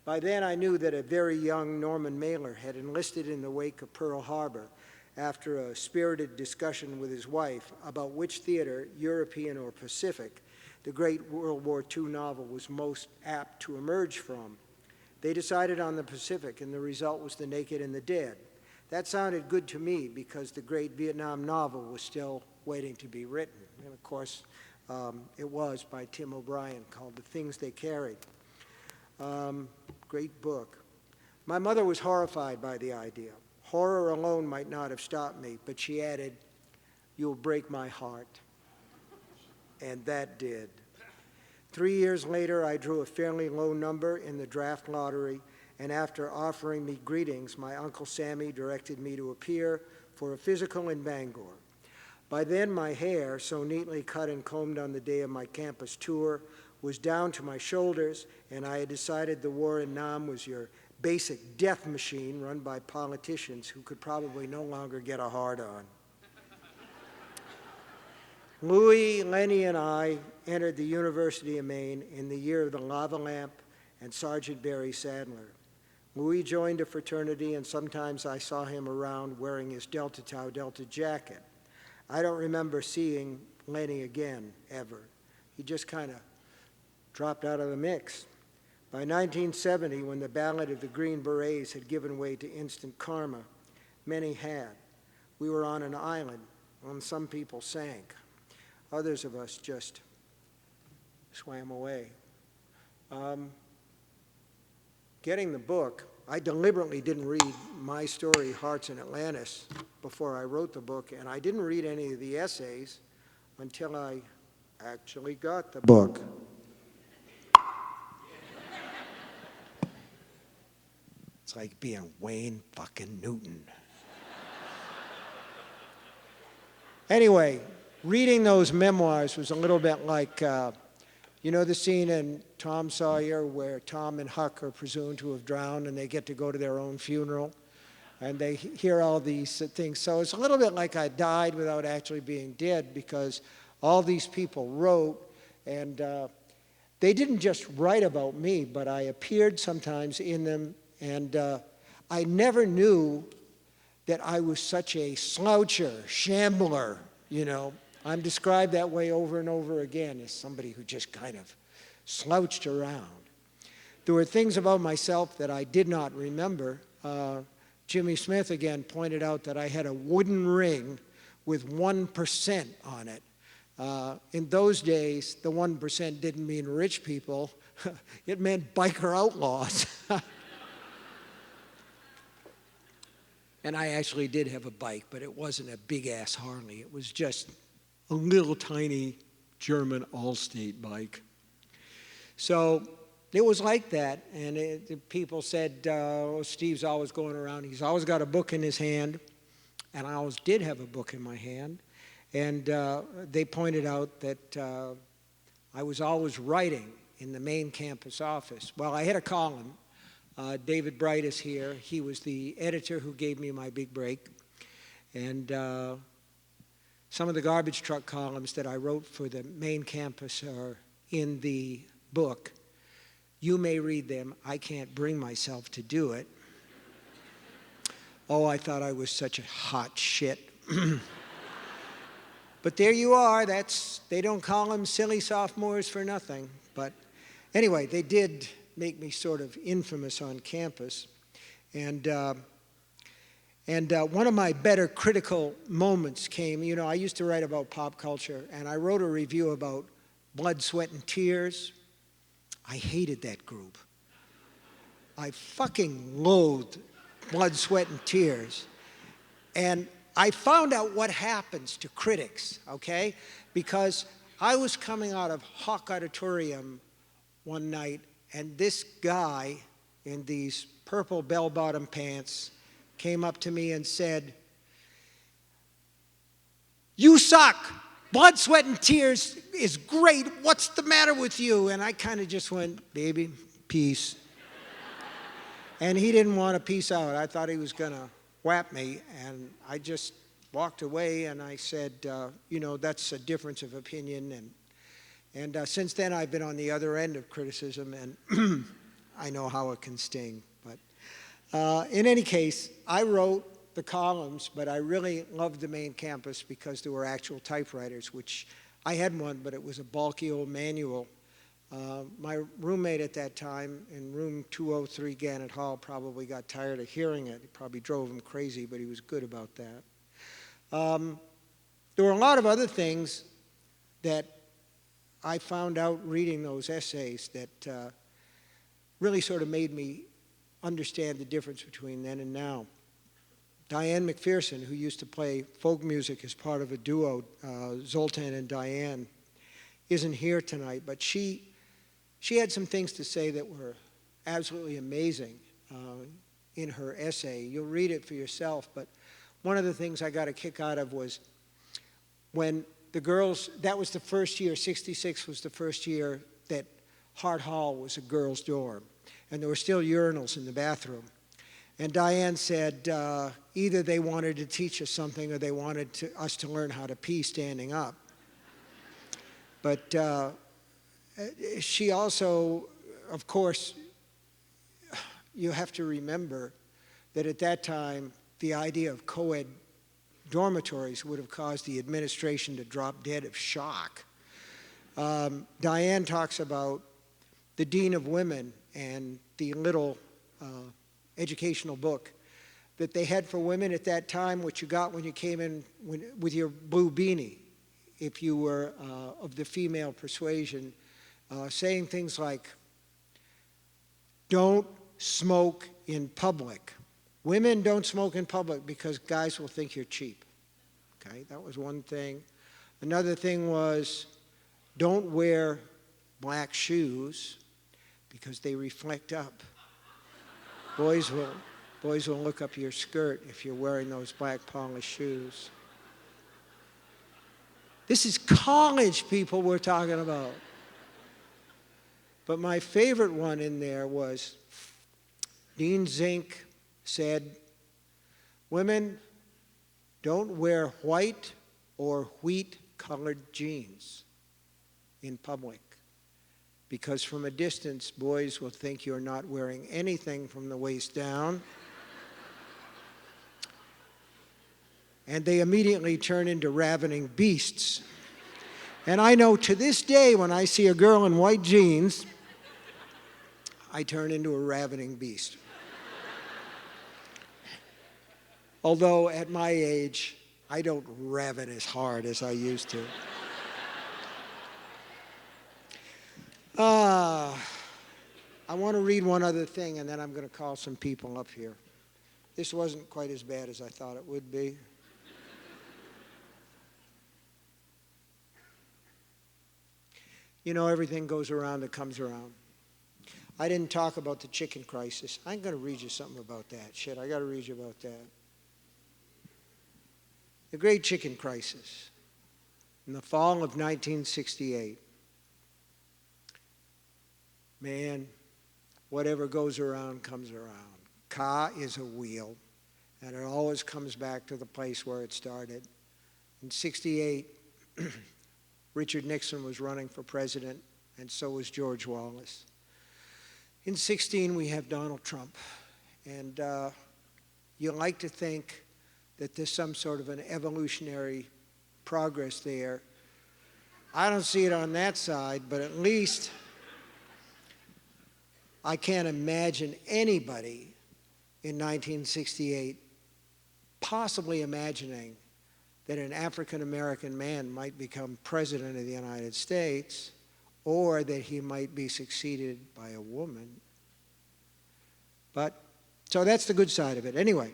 By then, I knew that a very young Norman Mailer had enlisted in the wake of Pearl Harbor after a spirited discussion with his wife about which theater, European or Pacific, the great World War II novel was most apt to emerge from. They decided on the Pacific, and the result was The Naked and the Dead. That sounded good to me because the great Vietnam novel was still waiting to be written. And of course, it was by Tim O'Brien, called The Things They Carried. Great book. My mother was horrified by the idea. Horror alone might not have stopped me, but she added, "You'll break my heart." And that did. 3 years later, I drew a fairly low number in the draft lottery, and after offering me greetings, my Uncle Sammy directed me to appear for a physical in Bangor. By then, my hair, so neatly cut and combed on the day of my campus tour, was down to my shoulders, and I had decided the war in Nam was your basic death machine run by politicians who could probably no longer get a hard-on. Louis, Lenny, and I entered the University of Maine in the year of the lava lamp and Sergeant Barry Sadler. Louis joined a fraternity, and sometimes I saw him around wearing his Delta Tau Delta jacket. I don't remember seeing Lenny again, ever. He just kind of dropped out of the mix. By 1970, when the Ballad of the Green Berets had given way to instant karma, many had. We were on an island, and some people sank. Others of us just swam away. Getting the book, I deliberately didn't read my story, Hearts in Atlantis, before I wrote the book, and I didn't read any of the essays until I actually got the book. It's like being Wayne fucking Newton. Anyway, reading those memoirs was a little bit like, you know the scene in Tom Sawyer where Tom and Huck are presumed to have drowned and they get to go to their own funeral and they hear all these things. So it's a little bit like I died without actually being dead, because all these people wrote, and they didn't just write about me, but I appeared sometimes in them, and I never knew that I was such a sloucher, shambler, you know. I'm described that way over and over again as somebody who just kind of slouched around. There were things about myself that I did not remember. Jimmy Smith again pointed out that I had a wooden ring with 1% on it. In those days, the 1% didn't mean rich people. It meant biker outlaws. And I actually did have a bike, but it wasn't a big-ass Harley. It was just a little tiny German Allstate bike. So it was like that, and people said, oh, Steve's always going around. He's always got a book in his hand, and I always did have a book in my hand. And they pointed out that I was always writing in the main campus office. Well, I had a column. David Bright is here. He was the editor who gave me my big break. And some of the garbage truck columns that I wrote for the main campus are in the book. You may read them. I can't bring myself to do it. Oh, I thought I was such a hot shit. But there you are. They don't call them silly sophomores for nothing. But anyway, they did make me sort of infamous on campus. And one of my better critical moments came, you know, I used to write about pop culture, and I wrote a review about Blood, Sweat, and Tears. I hated that group. I fucking loathed Blood, Sweat, and Tears. And I found out what happens to critics, okay? Because I was coming out of Hawk Auditorium one night, and this guy in these purple bell-bottom pants came up to me and said, "You suck. Blood, sweat, and tears is great. What's the matter with you?" And I kind of just went, "Baby, peace." And he didn't want to peace out. I thought he was going to whap me, and I just walked away, and I said, that's a difference of opinion. And since then, I've been on the other end of criticism, and I know how it can sting. But in any case, I wrote the columns, but I really loved the main campus because there were actual typewriters, which I had one, but it was a bulky old manual. My roommate at that time in room 203 Gannett Hall probably got tired of hearing it. It probably drove him crazy, but he was good about that. There were a lot of other things that I found out reading those essays that really sort of made me understand the difference between then and now. Diane McPherson, who used to play folk music as part of a duo, Zoltan and Diane, isn't here tonight, but she had some things to say that were absolutely amazing in her essay. You'll read it for yourself, but one of the things I got a kick out of was when the girls, that was the first year, 66 was the first year that Hart Hall was a girls' dorm, and there were still urinals in the bathroom. And Diane said either they wanted to teach us something or they wanted us to learn how to pee standing up. But she also, of course, you have to remember that at that time, the idea of co-ed dormitories would have caused the administration to drop dead of shock. Diane talks about the Dean of Women and the little educational book that they had for women at that time, which you got when you came in with your blue beanie, if you were of the female persuasion, saying things like, "Don't smoke in public. Women don't smoke in public because guys will think you're cheap." Okay, that was one thing. Another thing was, don't wear black shoes because they reflect up. Boys will look up your skirt if you're wearing those black polished shoes. This is college, people, we're talking about. But my favorite one in there was Dean Zink said, "Women, don't wear white or wheat-colored jeans in public, because from a distance, boys will think you're not wearing anything from the waist down, and they immediately turn into ravening beasts." And I know to this day, when I see a girl in white jeans, I turn into a ravening beast. Although at my age, I don't raven as hard as I used to. I want to read one other thing, and then I'm going to call some people up here. This wasn't quite as bad as I thought it would be. You know, everything goes around that comes around. I didn't talk about the chicken crisis. I'm going to read you something about that. Shit, I got to read you about that. The Great Chicken Crisis in the fall of 1968. Man, whatever goes around comes around. Ka is a wheel, and it always comes back to the place where it started. In 68, Richard Nixon was running for president, and so was George Wallace. In 16, we have Donald Trump, and you like to think that there's some sort of an evolutionary progress there. I don't see it on that side, but at least I can't imagine anybody in 1968 possibly imagining that an African-American man might become president of the United States, or that he might be succeeded by a woman. But, so that's the good side of it. Anyway,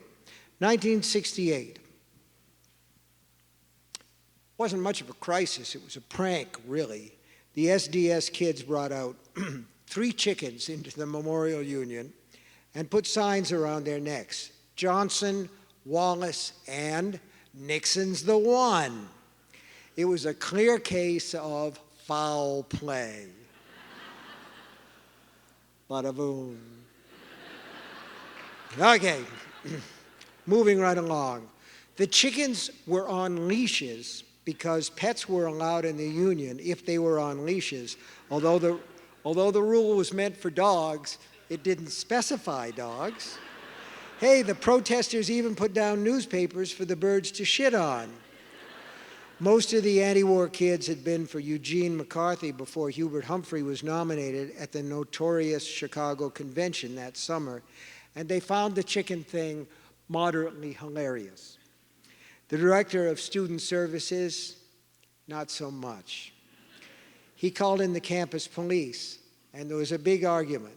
1968. Wasn't much of a crisis, it was a prank, really. The SDS kids brought out 3 chickens into the Memorial Union and put signs around their necks. Johnson, Wallace, and Nixon's the one. It was a clear case of foul play. Bada boom. Okay, moving right along. The chickens were on leashes because pets were allowed in the union if they were on leashes. Although the rule was meant for dogs, it didn't specify dogs. Hey, the protesters even put down newspapers for the birds to shit on. Most of the anti-war kids had been for Eugene McCarthy before Hubert Humphrey was nominated at the notorious Chicago convention that summer, and they found the chicken thing moderately hilarious. The director of student services, not so much. He called in the campus police, and there was a big argument.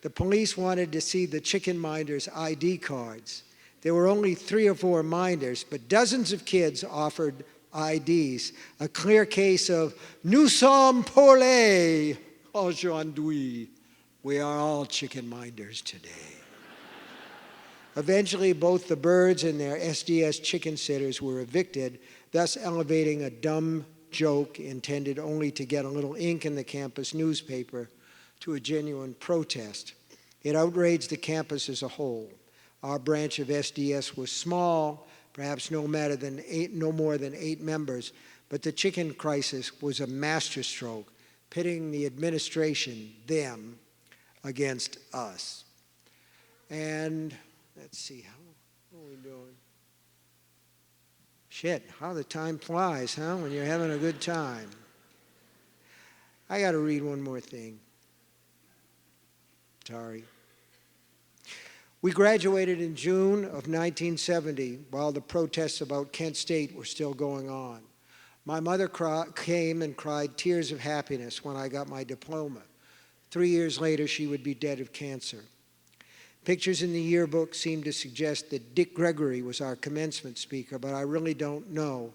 The police wanted to see the chicken minders' ID cards. There were only 3 or 4 minders, but dozens of kids offered IDs, a clear case of nous sommes pour les aujourd'hui. We are all chicken minders today. Eventually, both the birds and their SDS chicken sitters were evicted, thus elevating a dumb joke intended only to get a little ink in the campus newspaper to a genuine protest. It outraged the campus as a whole. Our branch of SDS was small, perhaps no more than 8 members, but the chicken crisis was a masterstroke, pitting the administration, them, against us. And let's see, how are we doing? Shit, how the time flies, huh, when you're having a good time. I got to read one more thing. Sorry. We graduated in June of 1970 while the protests about Kent State were still going on. My mother came and cried tears of happiness when I got my diploma. 3 years later, she would be dead of cancer. Pictures in the yearbook seemed to suggest that Dick Gregory was our commencement speaker, but I really don't know.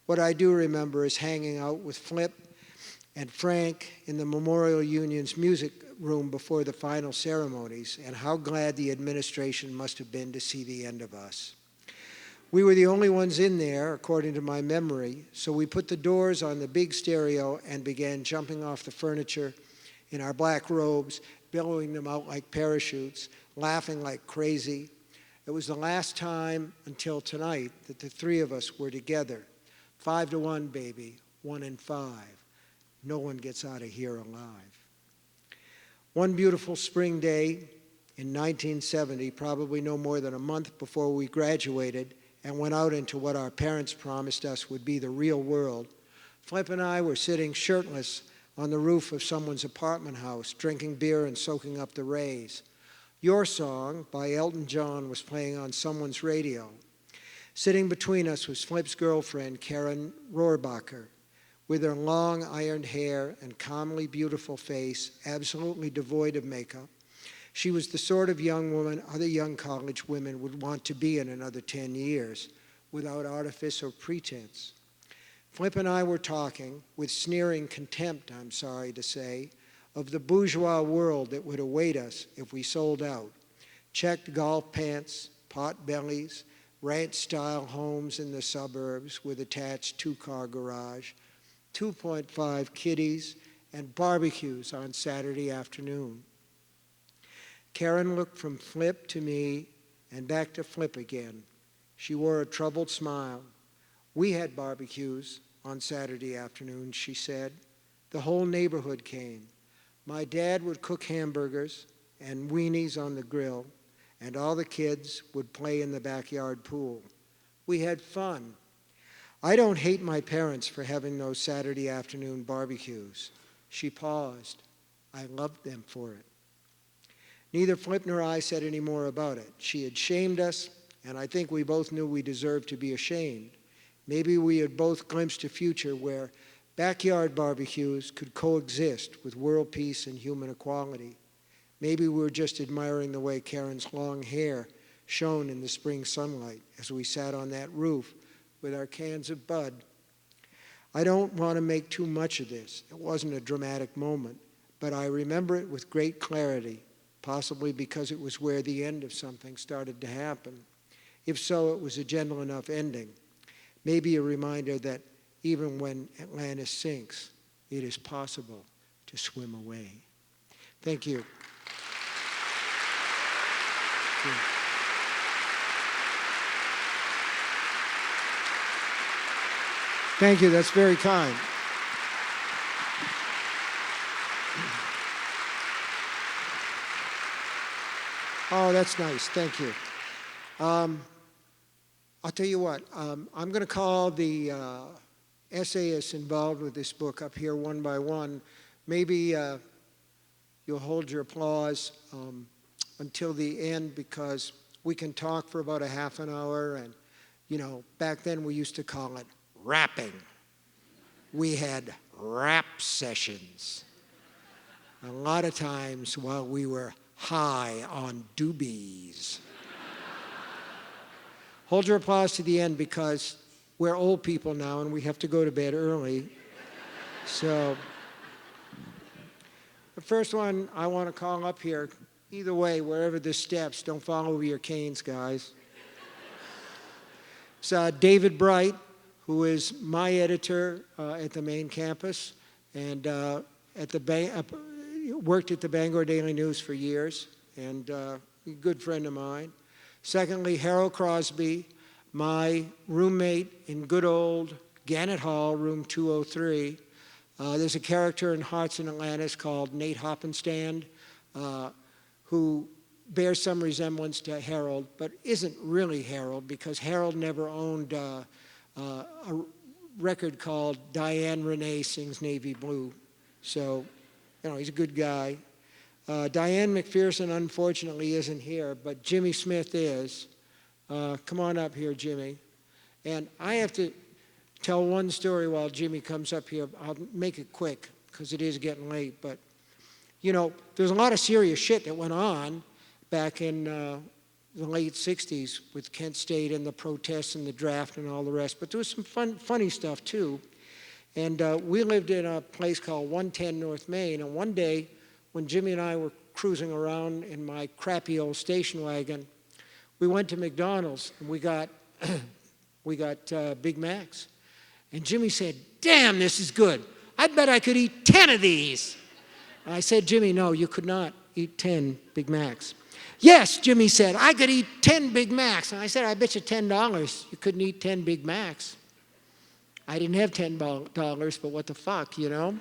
What I do remember is hanging out with Flip and Frank in the Memorial Union's music room before the final ceremonies, and how glad the administration must have been to see the end of us. We were the only ones in there, according to my memory, so we put the doors on the big stereo and began jumping off the furniture in our black robes, billowing them out like parachutes, laughing like crazy. It was the last time until tonight that the 3 of us were together. 5 to 1, baby, 1 in 5. No one gets out of here alive. One beautiful spring day in 1970, probably no more than a month before we graduated and went out into what our parents promised us would be the real world, Flip and I were sitting shirtless on the roof of someone's apartment house, drinking beer and soaking up the rays. Your Song by Elton John was playing on someone's radio. Sitting between us was Flip's girlfriend, Karen Rohrbacher, with her long ironed hair and calmly beautiful face, absolutely devoid of makeup. She was the sort of young woman other young college women would want to be in another 10 years, without artifice or pretense. Flip and I were talking, with sneering contempt, I'm sorry to say, of the bourgeois world that would await us if we sold out. Checked golf pants, pot bellies, ranch-style homes in the suburbs with attached 2-car garage, 2.5 kiddies, and barbecues on Saturday afternoon. Karen looked from Flip to me and back to Flip again. She wore a troubled smile. We had barbecues on Saturday afternoon, she said. The whole neighborhood came. My dad would cook hamburgers and weenies on the grill, and all the kids would play in the backyard pool. We had fun. I don't hate my parents for having those Saturday afternoon barbecues. She paused. I loved them for it. Neither Flip nor I said any more about it. She had shamed us, and I think we both knew we deserved to be ashamed. Maybe we had both glimpsed a future where backyard barbecues could coexist with world peace and human equality. Maybe we were just admiring the way Karen's long hair shone in the spring sunlight as we sat on that roof with our cans of Bud. I don't want to make too much of this. It wasn't a dramatic moment, but I remember it with great clarity, possibly because it was where the end of something started to happen. If so, it was a gentle enough ending. Maybe a reminder that even when Atlantis sinks, it is possible to swim away. Thank you. Thank you, that's very kind. Oh, that's nice, thank you. I'll tell you what, I'm going to call the essayists involved with this book up here one by one. Maybe you'll hold your applause until the end, because we can talk for about a half an hour, and you know, back then we used to call it rapping. We had rap sessions. A lot of times while we were high on doobies. Hold your applause to the end, because we're old people now and we have to go to bed early. So the first one I want to call up here, either way, wherever this steps, don't fall over your canes, guys. It's David Bright, who is my editor at the Maine campus, and worked at the Bangor Daily News for years, and a good friend of mine. Secondly, Harold Crosby, my roommate in good old Gannett Hall, room 203. There's a character in Hearts in Atlantis called Nate Hoppenstand, who bears some resemblance to Harold, but isn't really Harold, because Harold never owned a record called Diane Renee Sings Navy Blue. So, you know, he's a good guy. Diane McPherson, unfortunately, isn't here, but Jimmy Smith is. Come on up here, Jimmy. And I have to tell one story while Jimmy comes up here. I'll make it quick, because it is getting late. But, you know, there's a lot of serious shit that went on back in the late 60s with Kent State and the protests and the draft and all the rest. But there was some funny stuff, too. And we lived in a place called 110 North Main. And one day, when Jimmy and I were cruising around in my crappy old station wagon, we went to McDonald's and we got Big Macs. And Jimmy said, "Damn, this is good. I bet I could eat 10 of these." And I said, "Jimmy, no, you could not eat 10 Big Macs." "Yes," Jimmy said, "I could eat 10 Big Macs." And I said, "I bet you $10 you couldn't eat 10 Big Macs." I didn't have $10, but what the fuck, you know?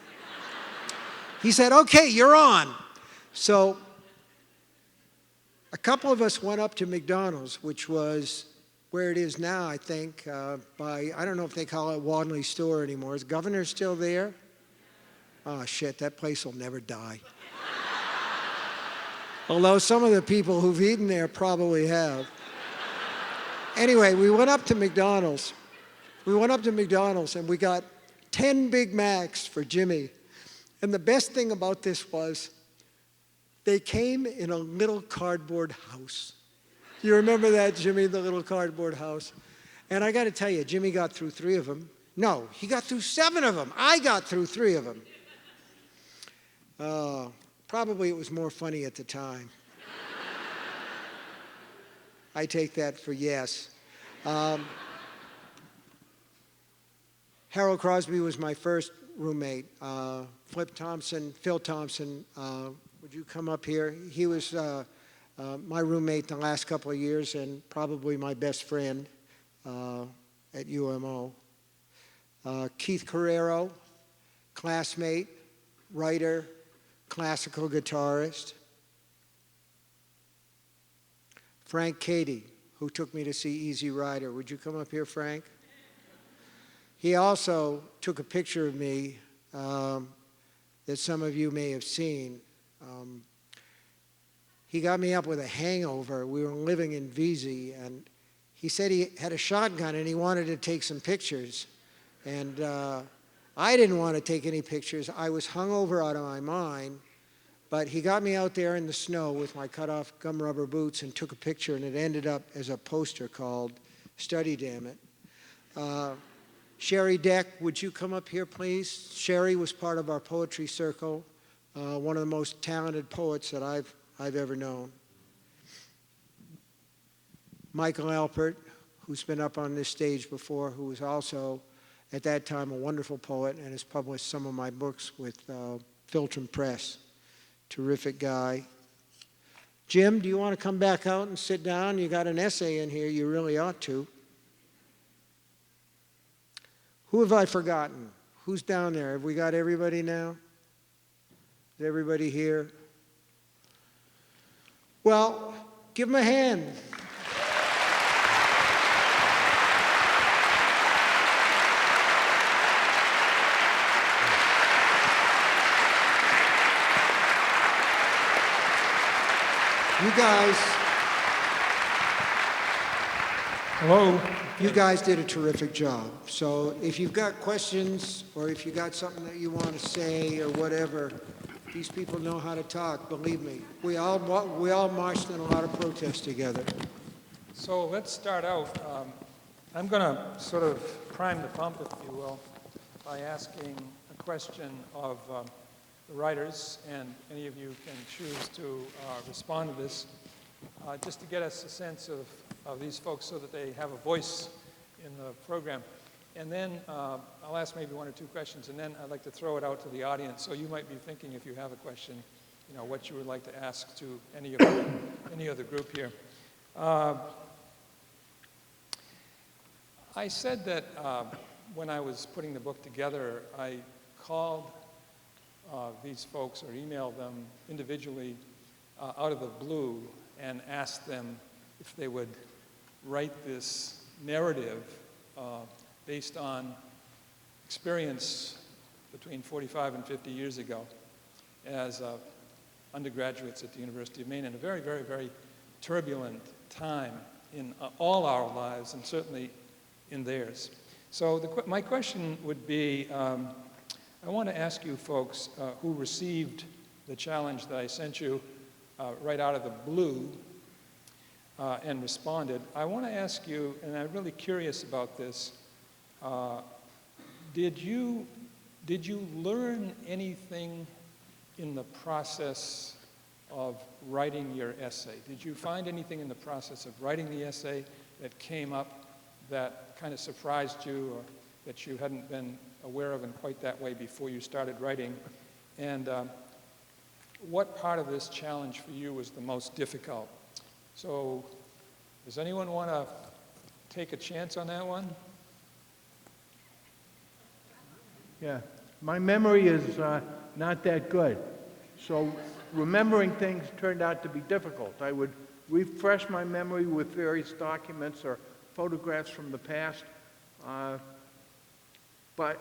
He said, "Okay, you're on." So a couple of us went up to McDonald's, which was where it is now, I think, I don't know if they call it Wadley Store anymore. Is Governor still there? Oh, shit, that place will never die. Although some of the people who've eaten there probably have. Anyway, we went up to McDonald's. And we got 10 Big Macs for Jimmy. And the best thing about this was they came in a little cardboard house. You remember that, Jimmy, the little cardboard house? And I got to tell you, Jimmy got through 3 of them. No, he got through 7 of them. I got through 3 of them. Probably it was more funny at the time. I take that for yes. Harold Crosby was my first roommate. Phil Thompson, would you come up here? He was my roommate the last couple of years and probably my best friend at UMO. Keith Carrero, classmate, writer, classical guitarist. Frank Cady, who took me to see Easy Rider. Would you come up here, Frank? He also took a picture of me that some of you may have seen. He got me up with a hangover. We were living in Vesey, and he said he had a shotgun and he wanted to take some pictures. And I didn't want to take any pictures. I was hungover out of my mind, but he got me out there in the snow with my cut-off gum rubber boots and took a picture, and it ended up as a poster called Study Damn It. Sherry Deck, would you come up here, please? Sherry was part of our poetry circle, one of the most talented poets that I've ever known. Michael Alpert, who's been up on this stage before, who was also at that time a wonderful poet, and has published some of my books with Filtrum Press. Terrific guy. Jim, do you want to come back out and sit down? You got an essay in here, you really ought to. Who have I forgotten? Who's down there? Have we got everybody now? Is everybody here? Well, give them a hand. You guys, Hello. you guys did a terrific job. So if you've got questions or if you got something that you want to say or whatever, these people know how to talk, believe me. We all marched in a lot of protests together. So let's start out. I'm going to sort of prime the pump, if you will, by asking a question of the writers, and any of you can choose to respond to this, just to get us a sense of these folks so that they have a voice in the program. And then I'll ask maybe one or two questions, and then I'd like to throw it out to the audience. So you might be thinking, if you have a question, you know, what you would like to ask to any of the group here. I said that when I was putting the book together, I called these folks or emailed them individually out of the blue and asked them if they would write this narrative based on experience between 45 and 50 years ago as undergraduates at the University of Maine in a very, very, very turbulent time in all our lives, and certainly in theirs. So my question would be, I want to ask you folks who received the challenge that I sent you right out of the blue and responded. I want to ask you, and I'm really curious about this, did you learn anything in the process of writing your essay? Did you find anything in the process of writing the essay that came up that kind of surprised you, or that you hadn't been aware of in quite that way before you started writing? And what part of this challenge for you was the most difficult? So does anyone want to take a chance on that one? Yeah, my memory is not that good. So remembering things turned out to be difficult. I would refresh my memory with various documents or photographs from the past. But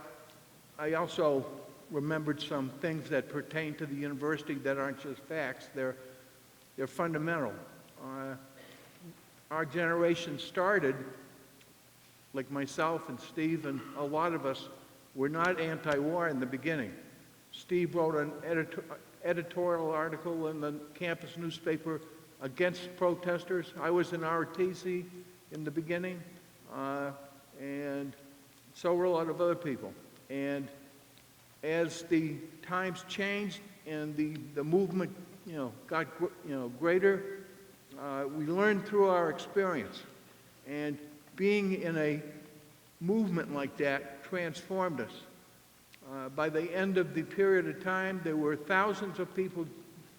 I also remembered some things that pertain to the university that aren't just facts, they're fundamental. Our generation started, like myself and Steve and a lot of us, were not anti-war in the beginning. Steve wrote an editorial article in the campus newspaper against protesters. I was in ROTC in the beginning, and so were a lot of other people. And as the times changed and the movement, got greater, we learned through our experience. And being in a movement like that transformed us. By the end of the period of time, there were thousands of people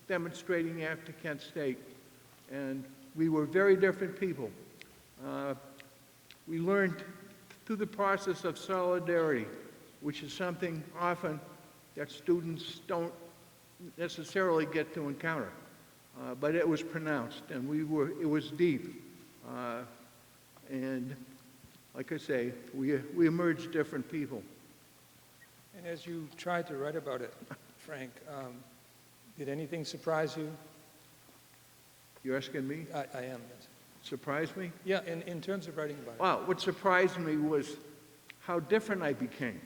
demonstrating after Kent State, and we were very different people. We learned through the process of solidarity, which is something often that students don't necessarily get to encounter. But it was pronounced, and it was deep. And like I say, we emerged different people. And as you tried to write about it, Frank, did anything surprise you? You're asking me? I am, yes. Surprised me? Yeah, in terms of writing about it. Well, what surprised me was how different I became.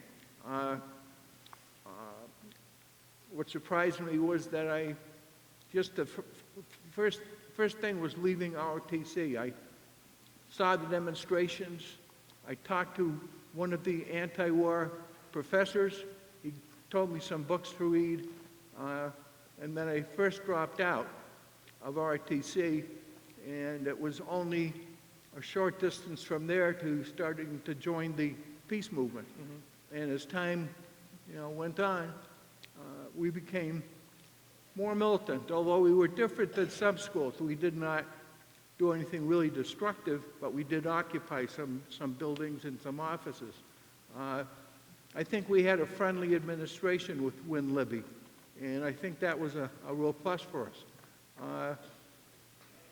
What surprised me was that the first thing was leaving ROTC. I saw the demonstrations. I talked to one of the anti-war professors. He told me some books to read. And then I first dropped out of ROTC, and it was only a short distance from there to starting to join the peace movement. And as time, went on, we became more militant. Although we were different than some schools, we did not do anything really destructive, but we did occupy some buildings and some offices. I think we had a friendly administration with Win Libby, and I think that was a real plus for us.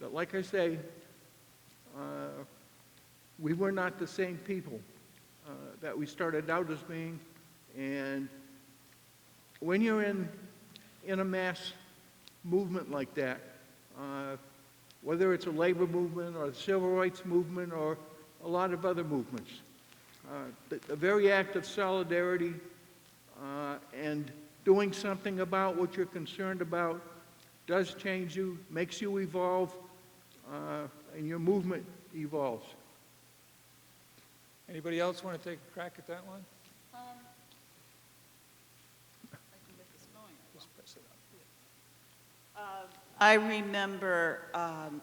But like I say, we were not the same people that we started out as being, and when you're in a mass movement like that, whether it's a labor movement or the civil rights movement or a lot of other movements, the very act of solidarity and doing something about what you're concerned about does change you, makes you evolve, and your movement evolves. Anybody else want to take a crack at that one? Just press it up. I remember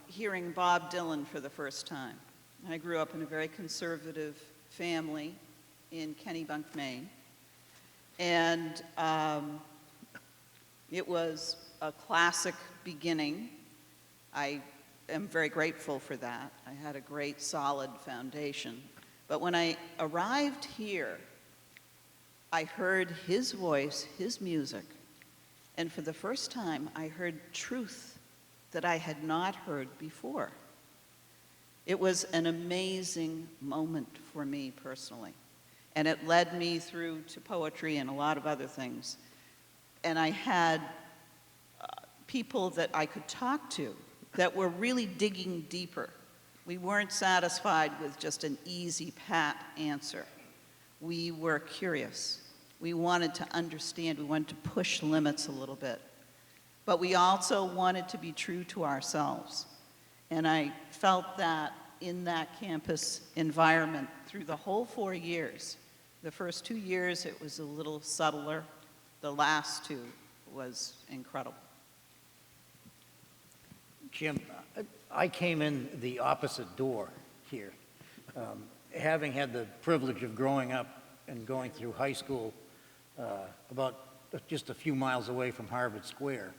hearing Bob Dylan for the first time. I grew up in a very conservative family in Kennebunk, Maine. And it was a classic beginning. I am very grateful for that. I had a great, solid foundation. But when I arrived here, I heard his voice, his music, and for the first time, I heard truth that I had not heard before. It was an amazing moment for me personally, and it led me through to poetry and a lot of other things. And I had people that I could talk to that were really digging deeper. We weren't satisfied with just an easy, pat answer. We were curious. We wanted to understand. We wanted to push limits a little bit. But we also wanted to be true to ourselves. And I felt that in that campus environment through the whole 4 years. The first 2 years, it was a little subtler. The last 2 was incredible. Jim, I came in the opposite door here. Having had the privilege of growing up and going through high school about just a few miles away from Harvard Square,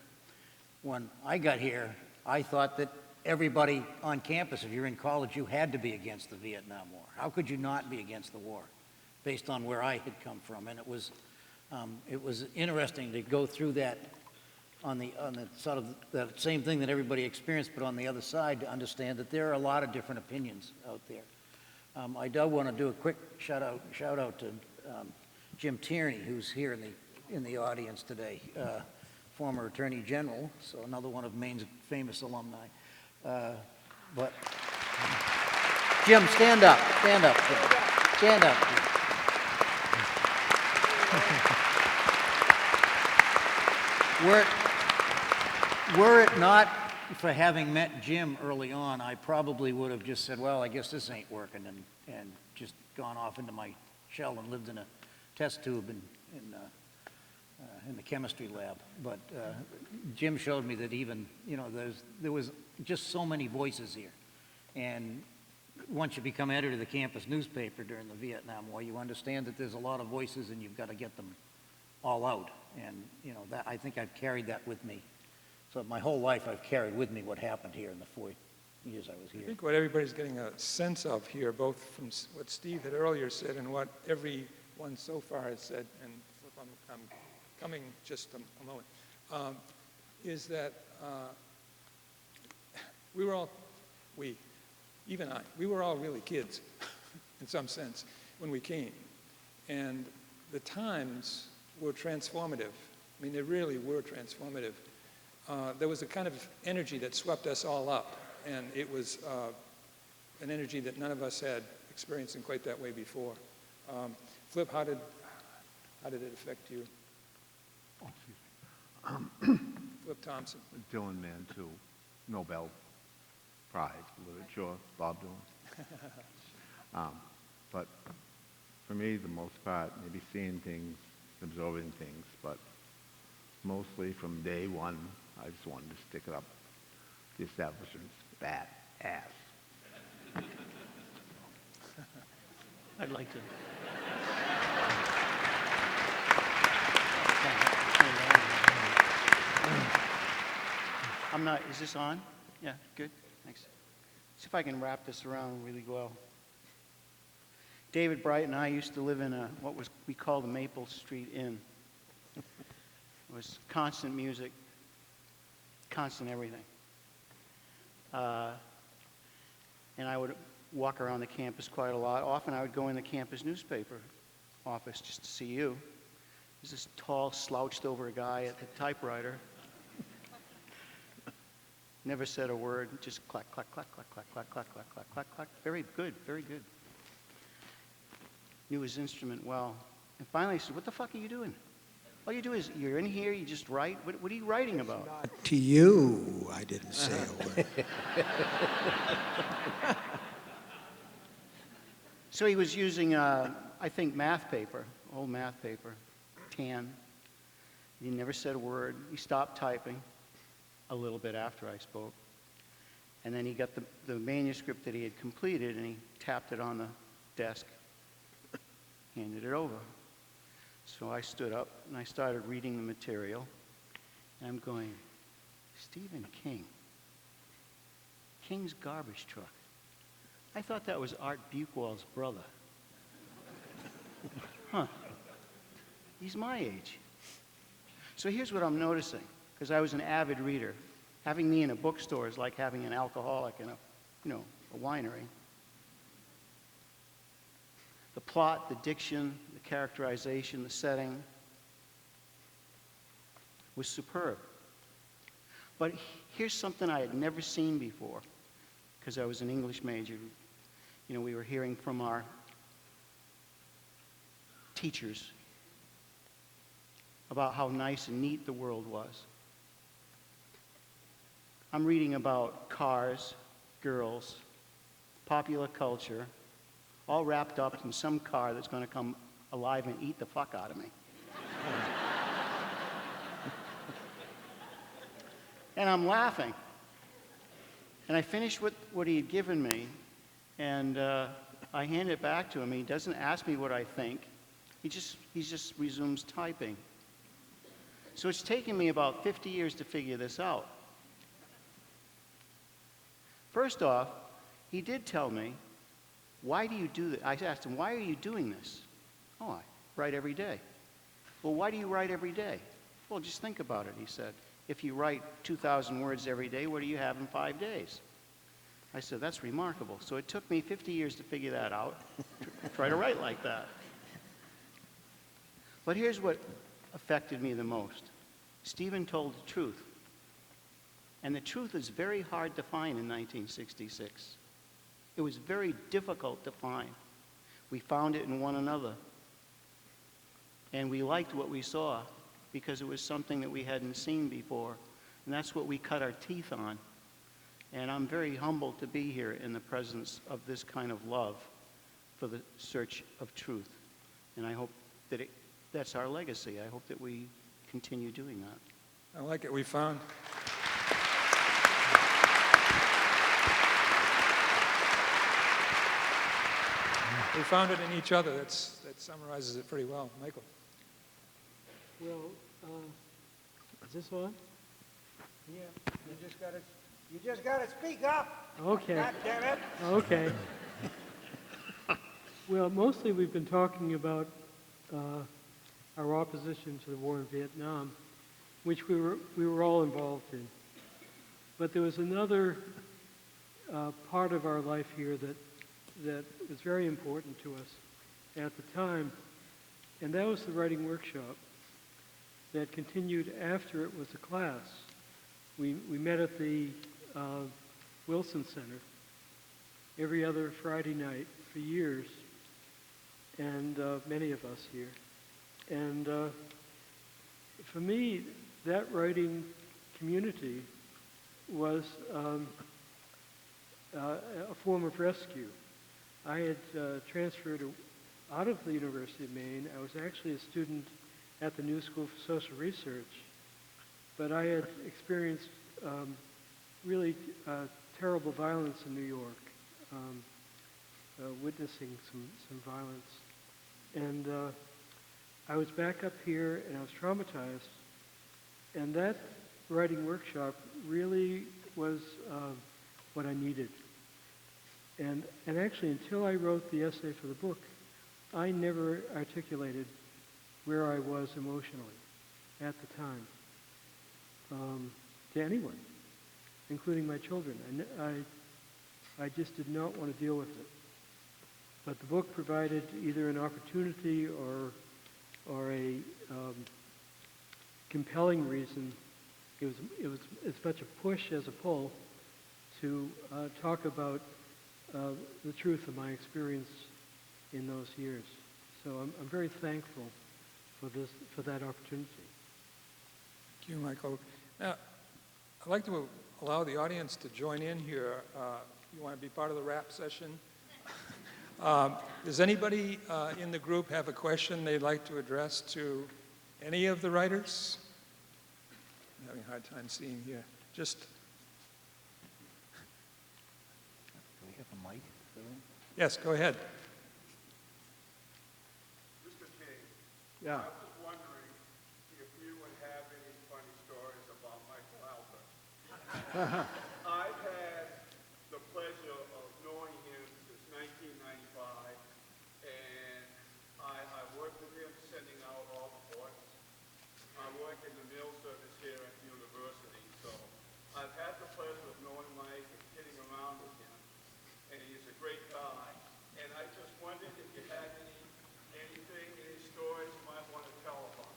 when I got here, I thought that everybody on campus, if you're in college, you had to be against the Vietnam War. How could you not be against the war, based on where I had come from? And it was interesting to go through that on the sort of that same thing that everybody experienced, but on the other side, to understand that there are a lot of different opinions out there. I do want to do a quick shout out to Jim Tierney, who's here in the audience today, former Attorney General, so another one of Maine's famous alumni. But Jim, stand up, Jim. Stand up, Jim. Were it not for having met Jim early on, I probably would have just said, well, I guess this ain't working, and just gone off into my shell and lived in a test tube in the chemistry lab. But Jim showed me that even, there was just so many voices here. And once you become editor of the campus newspaper during the Vietnam War, you understand that there's a lot of voices and you've got to get them all out. And, that I think I've carried that with me. So my whole life I've carried with me what happened here in the 4 years I was here. I think what everybody's getting a sense of here, both from what Steve had earlier said and what everyone so far has said, and I'm coming just a moment, is that we were all really kids in some sense when we came. And the times were transformative. I mean, they really were transformative. There was a kind of energy that swept us all up, and it was an energy that none of us had experienced in quite that way before. Flip, how did it affect you? Flip Thompson. Dylan Man, too. Nobel Prize, Literature, Bob Dylan. But for me, the most part, maybe seeing things, absorbing things, but mostly from day one, I just wanted to stick it up the establishment's fat ass. I'd like to. I'm not, is this on? Yeah, good, thanks. See if I can wrap this around really well. David Bright and I used to live in what we call the Maple Street Inn. It was constant music, constant everything. And I would walk around the campus quite a lot. Often I would go in the campus newspaper office just to see you. There's this tall, slouched over guy at the typewriter. Never said a word, just clack, clack, clack, clack, clack, clack, clack, clack, clack, clack, clack. Very good, very good. Knew his instrument well. And finally he said, what the fuck are you doing? All you do is, you're in here, you just write. What are you writing about? To you, I didn't say a word. So he was using, I think, math paper, old math paper, tan. He never said a word. He stopped typing a little bit after I spoke. And then he got the manuscript that he had completed, and he tapped it on the desk, handed it over. So I stood up, and I started reading the material. And I'm going, Stephen King. King's Garbage Truck. I thought that was Art Buchwald's brother. Huh. He's my age. So here's what I'm noticing, because I was an avid reader. Having me in a bookstore is like having an alcoholic in a winery. The plot, the diction, the characterization, the setting was superb. But here's something I had never seen before, because I was an English major. You know, we were hearing from our teachers about how nice and neat the world was. I'm reading about cars, girls, popular culture, all wrapped up in some car that's going to come alive and eat the fuck out of me. And I'm laughing. And I finished what he had given me, and I hand it back to him. He doesn't ask me what I think. He just resumes typing. So it's taken me about 50 years to figure this out. First off, he did tell me, why do you do this? I asked him, why are you doing this? Oh, I write every day. Well, why do you write every day? Well, just think about it, he said. If you write 2,000 words every day, what do you have in 5 days? I said, that's remarkable. So it took me 50 years to figure that out, try to write like that. But here's what affected me the most. Stephen told the truth. And the truth is very hard to find in 1966. It was very difficult to find. We found it in one another. And we liked what we saw because it was something that we hadn't seen before. And that's what we cut our teeth on. And I'm very humbled to be here in the presence of this kind of love for the search of truth. And I hope that that's our legacy. I hope that we continue doing that. I like it. We found it in each other. That summarizes it pretty well. Michael. Well, is this on? Yeah, you just gotta speak up. Okay. God damn it. Okay. Well, mostly we've been talking about our opposition to the war in Vietnam, which we were all involved in. But there was another part of our life here that was very important to us at the time, and that was the writing workshop that continued after it was a class. We met at the Wilson Center every other Friday night for years, and many of us here. And for me, that writing community was a form of rescue. I had transferred out of the University of Maine. I was actually a student at the New School for Social Research, but I had experienced really terrible violence in New York, witnessing some violence. And I was back up here and I was traumatized. And that writing workshop really was what I needed. And actually, until I wrote the essay for the book, I never articulated where I was emotionally at the time to anyone, including my children. I just did not want to deal with it. But the book provided either an opportunity or a compelling reason. It was as much a push as a pull to talk about the truth of my experience in those years. So I'm very thankful for that opportunity. Thank you, Michael. Now, I'd like to allow the audience to join in here. You want to be part of the rap session? Does anybody in the group have a question they'd like to address to any of the writers? I'm having a hard time seeing here. Just, Do we have a mic? yes, go ahead. Mr. King, Yeah. I was wondering if you would have any funny stories about Michael Albert. I've had the pleasure of knowing him since 1995, and I worked with him sending out all the books. I work in the mail service here at the university, so I've had the pleasure of knowing Mike and kidding around with him, and he is a great guy. And I just wondered if you had any stories you might want to tell about.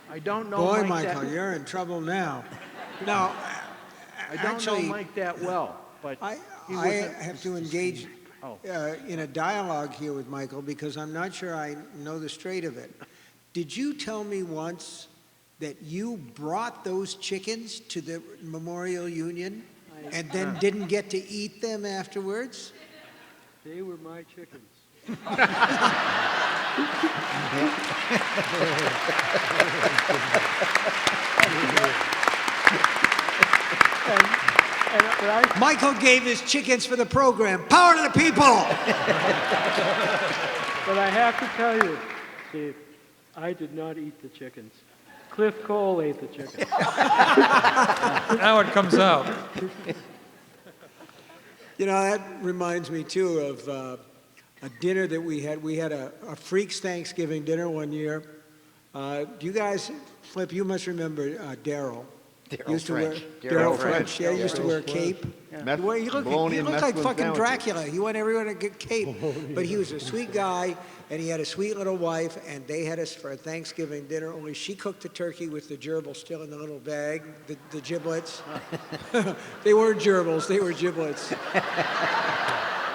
I don't know Boy, Mike Michael, that, you're in trouble now. No, I don't actually, know Mike that well, but I he wasn't- have to engage Oh. in a dialogue here with Michael because I'm not sure I know the straight of it. Did you tell me once that you brought those chickens to the Memorial Union and then didn't get to eat them afterwards? They were my chickens. Michael gave his chickens for the program. Power to the people! But I have to tell you, Steve, I did not eat the chickens. Cliff Cole ate the chickens. Now it comes out. You know, that reminds me, too, of a dinner that we had. We had a Freaks Thanksgiving dinner one year. Do you guys, Flip, you must remember Daryl. Daryl French. Yeah, he used to wear a cape. He looked like fucking Dracula. He went everywhere to get cape. But he was a sweet guy, and he had a sweet little wife, and they had us for a Thanksgiving dinner, only she cooked the turkey with the gerbil still in the little bag, the giblets. They weren't gerbils, they were giblets.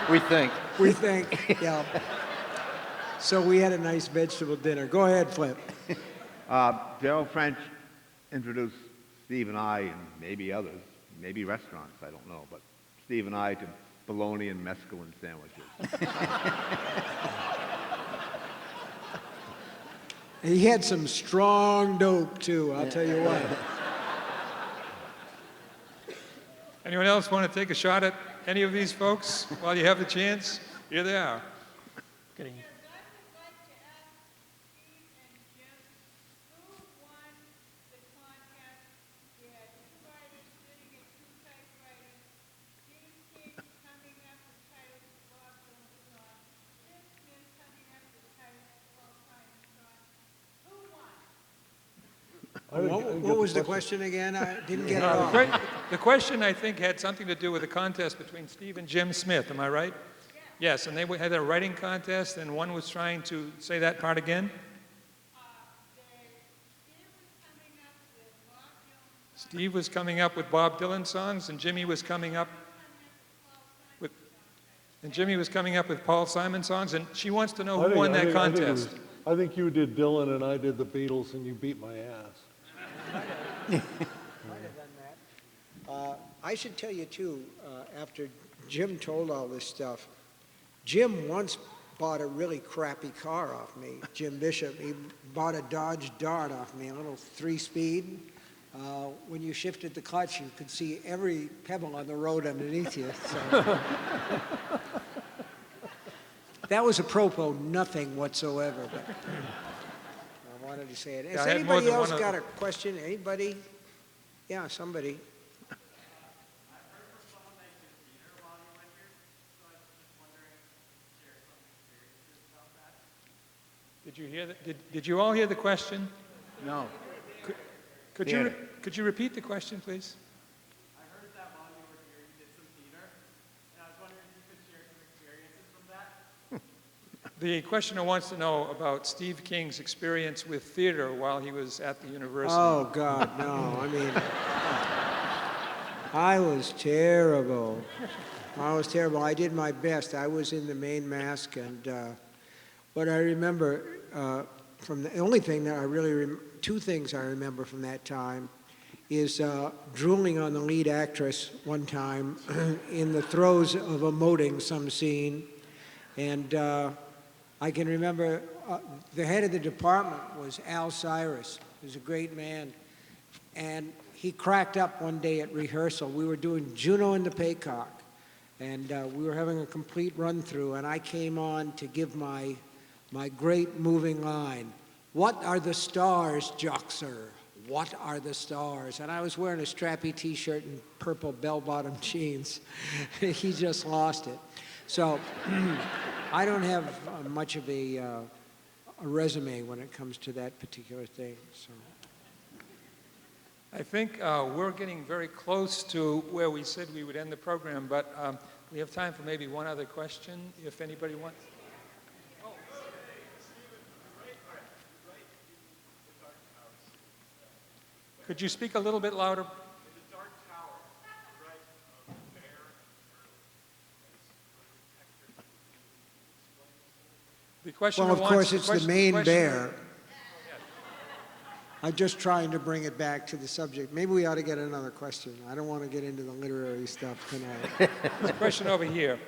We think. We think, yeah. So we had a nice vegetable dinner. Go ahead, Flip. Daryl French introduced Steve and I, and maybe others, maybe restaurants, I don't know, but Steve and I to bologna and mescaline sandwiches. He had some strong dope, too, I'll tell you what. Anyone else want to take a shot at any of these folks while you have the chance? Here they are. Getting What was the question again? I didn't get it all. The question, I think, had something to do with a contest between Steve and Jim Smith. Am I right? Yes, and they had a writing contest, and one was trying to say that part again. Steve was coming up with Bob Dylan songs, and Jimmy was coming up with Paul Simon songs, and she wants to know who won that contest. I think you did Dylan and I did the Beatles, and you beat my ass. Might have done that. I should tell you, too, after Jim told all this stuff, Jim once bought a really crappy car off me, Jim Bishop. He bought a Dodge Dart off me, a little 3-speed. When you shifted the clutch, you could see every pebble on the road underneath you. So. That was apropos nothing whatsoever. But, wanted to say it. Yeah, Has I had more anybody than else one got a question? Anybody? Yeah, somebody. Did you hear did you all hear the question? No. Could Hear you, it. could you repeat the question, please? I heard that while you were here, you did some theater, and I was wondering if you could share some experiences from that. The questioner wants to know about Steve King's experience with theater while he was at the university. Oh, God, no. I mean, I was terrible. I was terrible. I did my best. I was in the main mask, and what I remember from the only thing that I really, two things I remember from that time is drooling on the lead actress one time in the throes of emoting some scene. And I can remember the head of the department was Al Cyrus, who's a great man. And he cracked up one day at rehearsal. We were doing Juno and the Paycock. And we were having a complete run-through. And I came on to give my great moving line. What are the stars, Joxer? What are the stars? And I was wearing a strappy T-shirt and purple bell-bottom jeans. He just lost it. So I don't have much of a resume when it comes to that particular thing. So. I think we're getting very close to where we said we would end the program, but we have time for maybe one other question, if anybody wants. Could you speak a little bit louder? The question Well, of course, it's the Maine questioner- bear. I'm just trying to bring it back to the subject. Maybe we ought to get another question. I don't want to get into the literary stuff tonight. There's a question over here.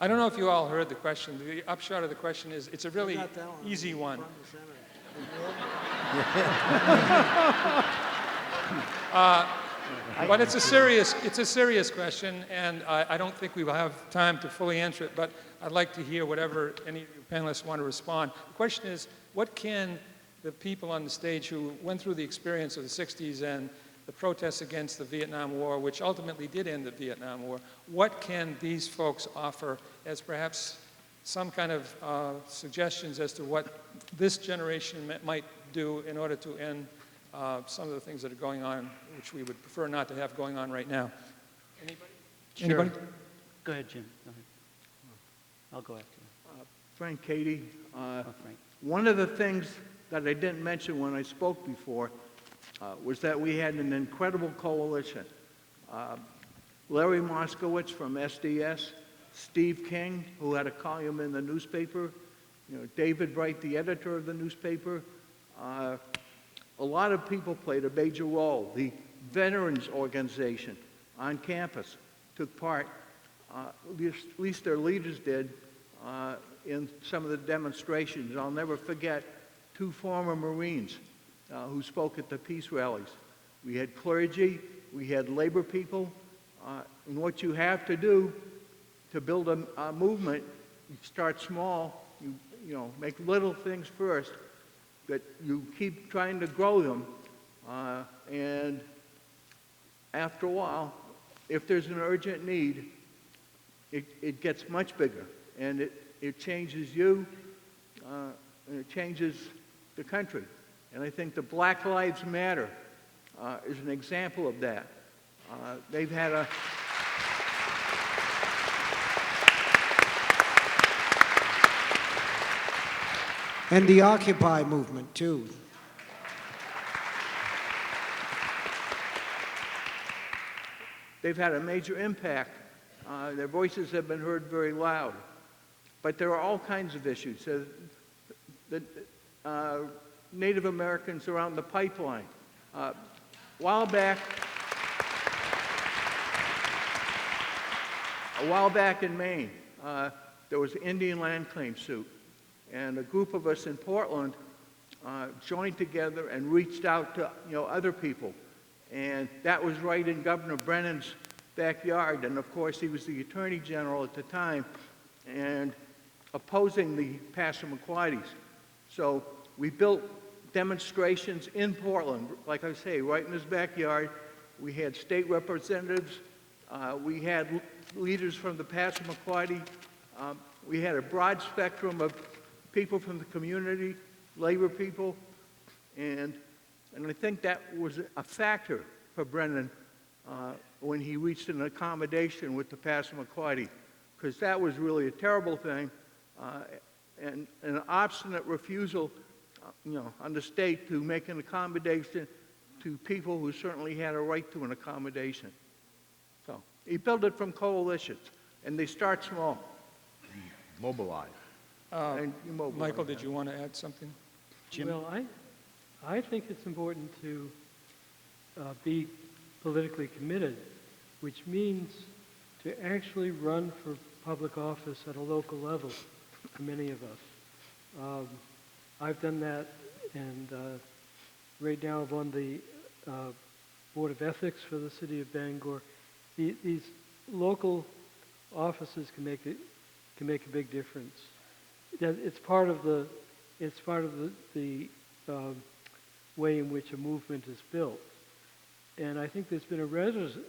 I don't know if you all heard the question. The upshot of the question is, it's a really easy one. But it's a serious question, and I don't think we will have time to fully answer it, but I'd like to hear whatever any of you panelists want to respond. The question is, what can the people on the stage who went through the experience of the 60s and the protests against the Vietnam War, which ultimately did end the Vietnam War, what can these folks offer as perhaps some kind of suggestions as to what this generation might do in order to end some of the things that are going on, which we would prefer not to have going on right now? Anybody? Sure. Anybody? Go ahead, Jim. Go ahead. I'll go after you. Frank Cady, Frank. one of the things that I didn't mention when I spoke before was that we had an incredible coalition. Larry Moskowitz from SDS, Steve King, who had a column in the newspaper, David Bright, the editor of the newspaper. A lot of people played a major role. The Veterans Organization on campus took part, at least their leaders did, in some of the demonstrations. I'll never forget two former Marines who spoke at the peace rallies. We had clergy, we had labor people, and what you have to do to build a movement, you start small, you make little things first, that you keep trying to grow them, and after a while, if there's an urgent need, it gets much bigger, and it changes you, and it changes the country. And I think the Black Lives Matter is an example of that. They've had a... And the Occupy movement, too. They've had a major impact. Their voices have been heard very loud. But there are all kinds of issues. The Native Americans around the pipeline. A while back in Maine, there was an Indian land claim suit, and a group of us in Portland joined together and reached out to other people, and that was right in Governor Brennan's backyard, and of course he was the Attorney General at the time, and opposing the Passamaquoddies. So we built demonstrations in Portland, like I say, right in his backyard. We had state representatives, we had leaders from the Passamaquoddy, we had a broad spectrum of people from the community, labor people, and I think that was a factor for Brennan when he reached an accommodation with the Passamaquoddy, because that was really a terrible thing, and an obstinate refusal, on the state to make an accommodation to people who certainly had a right to an accommodation. So he built it from coalitions, and they start small. Mobilize. And you mobilize Michael, them. did you want to add something? Jim? Well, I think it's important to be politically committed, which means to actually run for public office at a local level for many of us. I've done that, and right now I'm on the Board of Ethics for the city of Bangor. These local offices can make a big difference. It's part of the way in which a movement is built. And I think there's been a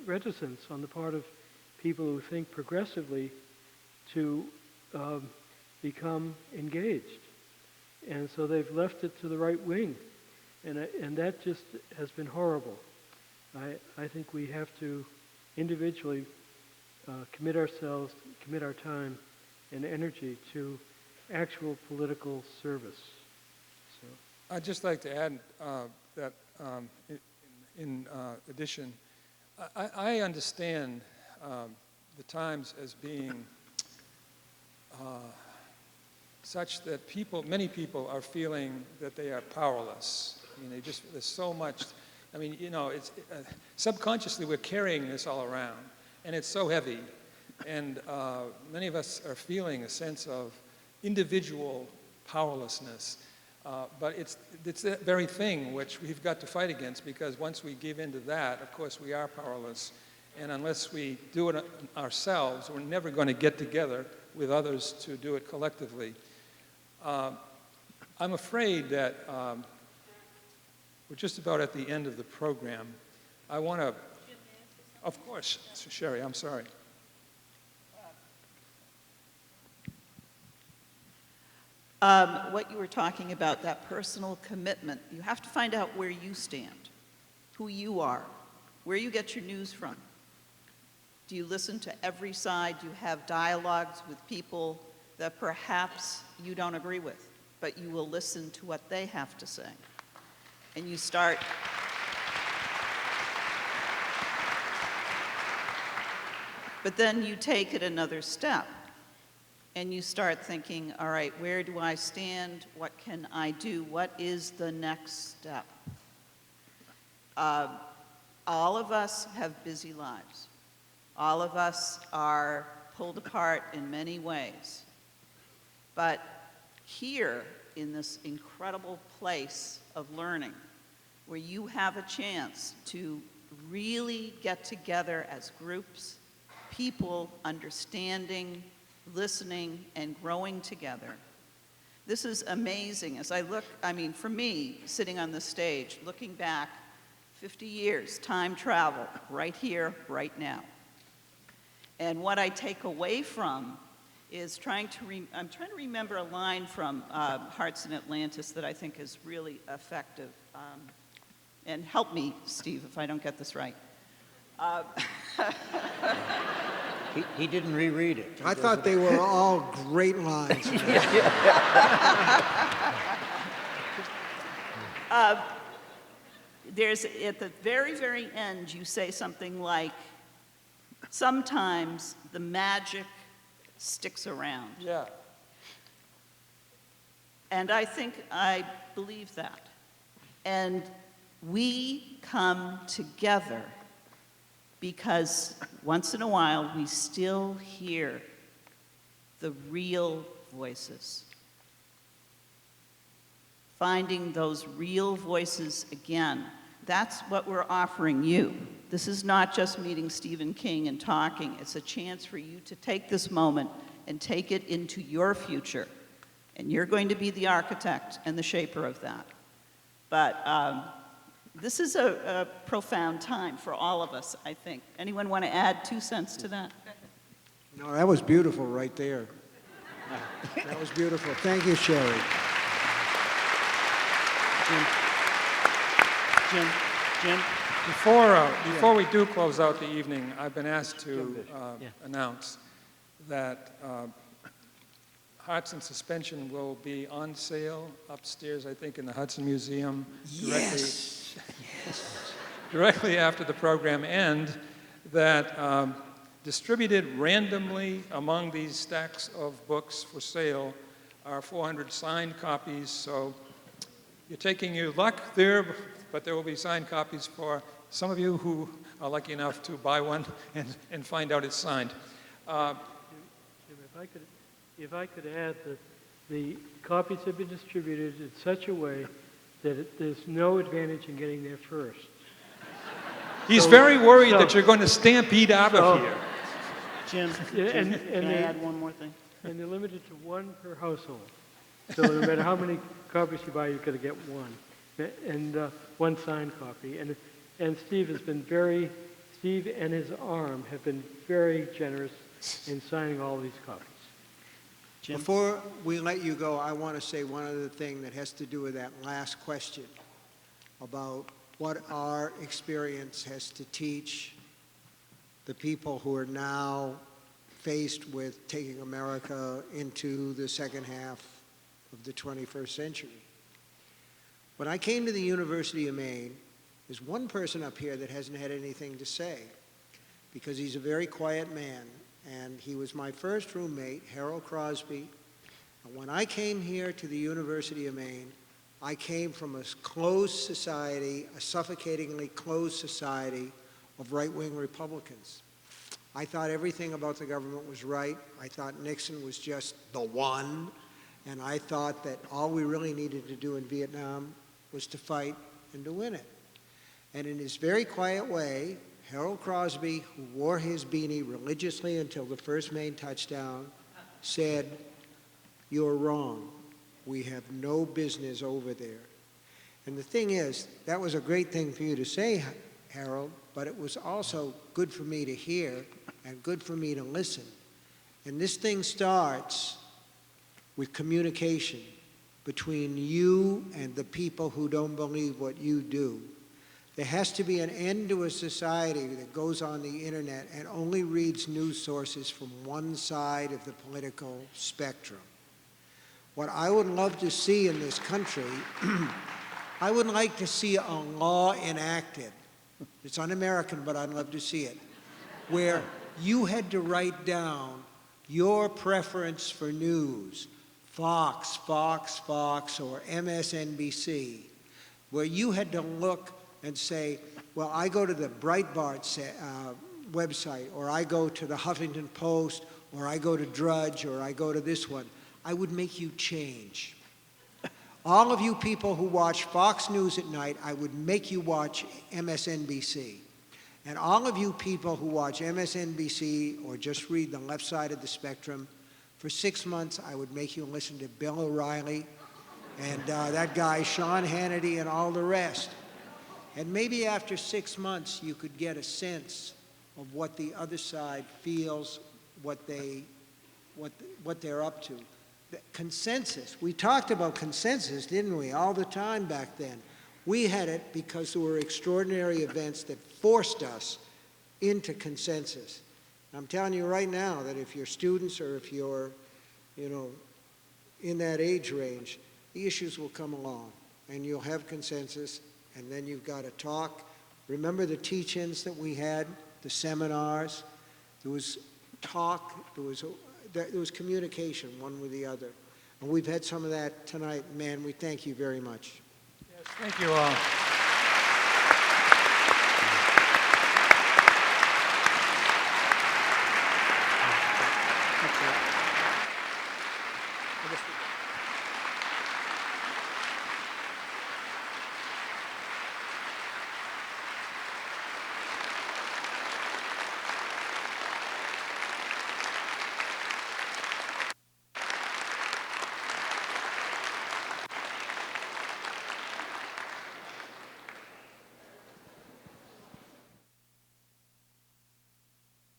reticence on the part of people who think progressively to become engaged. And so they've left it to the right wing. And that just has been horrible. I think we have to individually commit ourselves, commit our time and energy to actual political service. So. I'd just like to add that in addition, I understand the times as being such that many people are feeling that they are powerless. I mean, there's so much. I mean, it's subconsciously we're carrying this all around, and it's so heavy, and many of us are feeling a sense of individual powerlessness. But it's that very thing which we've got to fight against, because once we give in to that, of course, we are powerless. And unless we do it ourselves, we're never going to get together with others to do it collectively. I'm afraid that we're just about at the end of the program. I want to, of course, Sherry, I'm sorry. What you were talking about, that personal commitment, you have to find out where you stand, who you are, where you get your news from. Do you listen to every side? Do you have dialogues with people that perhaps you don't agree with, but you will listen to what they have to say? And you start but then you take it another step. And you start thinking, all right, where do I stand? What can I do? What is the next step? All of us have busy lives. All of us are pulled apart in many ways. But here, in this incredible place of learning, where you have a chance to really get together as groups, people understanding, listening, and growing together. This is amazing. As I look, for me, sitting on the stage, looking back 50 years, time travel, right here, right now. And what I take away from is I'm trying to remember a line from Hearts in Atlantis that I think is really effective. And help me, Steve, if I don't get this right. He didn't reread it. I thought they were all great lines. There's, at the very, very end, you say something like, sometimes the magic sticks around. Yeah. And I think I believe that. And we come together because once in a while we still hear the real voices. Finding those real voices again. That's what we're offering you. This is not just meeting Stephen King and talking. It's a chance for you to take this moment and take it into your future. And you're going to be the architect and the shaper of that. But this is a profound time for all of us, I think. Anyone want to add 2 cents to that? No, that was beautiful right there. That was beautiful. Thank you, Sherry. Jim, Before we do close out the evening, I've been asked to announce that Hearts in Suspension will be on sale upstairs, I think, in the Hudson Museum directly after the program ends, that distributed randomly among these stacks of books for sale are 400 signed copies. So you're taking your luck there, but there will be signed copies for some of you who are lucky enough to buy one and find out it's signed. Jim, if I could add that the copies have been distributed in such a way that there's no advantage in getting there first. He's very worried that you're going to stampede out of here. Jim, can I add one more thing? And they're limited to 1 per household. So no matter how many copies you buy, you're going to get 1. And 1 signed copy. And Steve and his arm have been very generous in signing all these copies. Jim? Before we let you go, I want to say one other thing that has to do with that last question about what our experience has to teach the people who are now faced with taking America into the second half of the 21st century. When I came to the University of Maine, there's one person up here that hasn't had anything to say because he's a very quiet man. And he was my first roommate, Harold Crosby. And when I came here to the University of Maine, I came from a closed society, a suffocatingly closed society of right-wing Republicans. I thought everything about the government was right. I thought Nixon was just the one. And I thought that all we really needed to do in Vietnam was to fight and to win it. And in his very quiet way, Harold Crosby, who wore his beanie religiously until the first Maine touchdown, said, "You're wrong. We have no business over there." And the thing is, that was a great thing for you to say, Harold, but it was also good for me to hear and good for me to listen. And this thing starts with communication between you and the people who don't believe what you do. There has to be an end to a society that goes on the internet and only reads news sources from one side of the political spectrum. What I would love to see in this country, I would like to see a law enacted. It's un-American, but I'd love to see it, where you had to write down your preference for news, Fox, or MSNBC, where you had to look and say, well, I go to the Breitbart website, or I go to the Huffington Post, or I go to Drudge, or I go to this one. I would make you change. All of you people who watch Fox News at night, I would make you watch MSNBC. And all of you people who watch MSNBC or just read the left side of the spectrum, for 6 months, I would make you listen to Bill O'Reilly and that guy, Sean Hannity, and all the rest. And maybe after 6 months, you could get a sense of what the other side feels, what they're up to. The consensus. We talked about consensus, didn't we, all the time back then. We had it because there were extraordinary events that forced us into consensus. I'm telling you right now that if you're students or if you're, in that age range, the issues will come along and you'll have consensus. And then you've got to talk. Remember the teach-ins that we had, the seminars? There was talk, there was communication one with the other. And we've had some of that tonight. Man, we thank you very much. Yes, thank you all.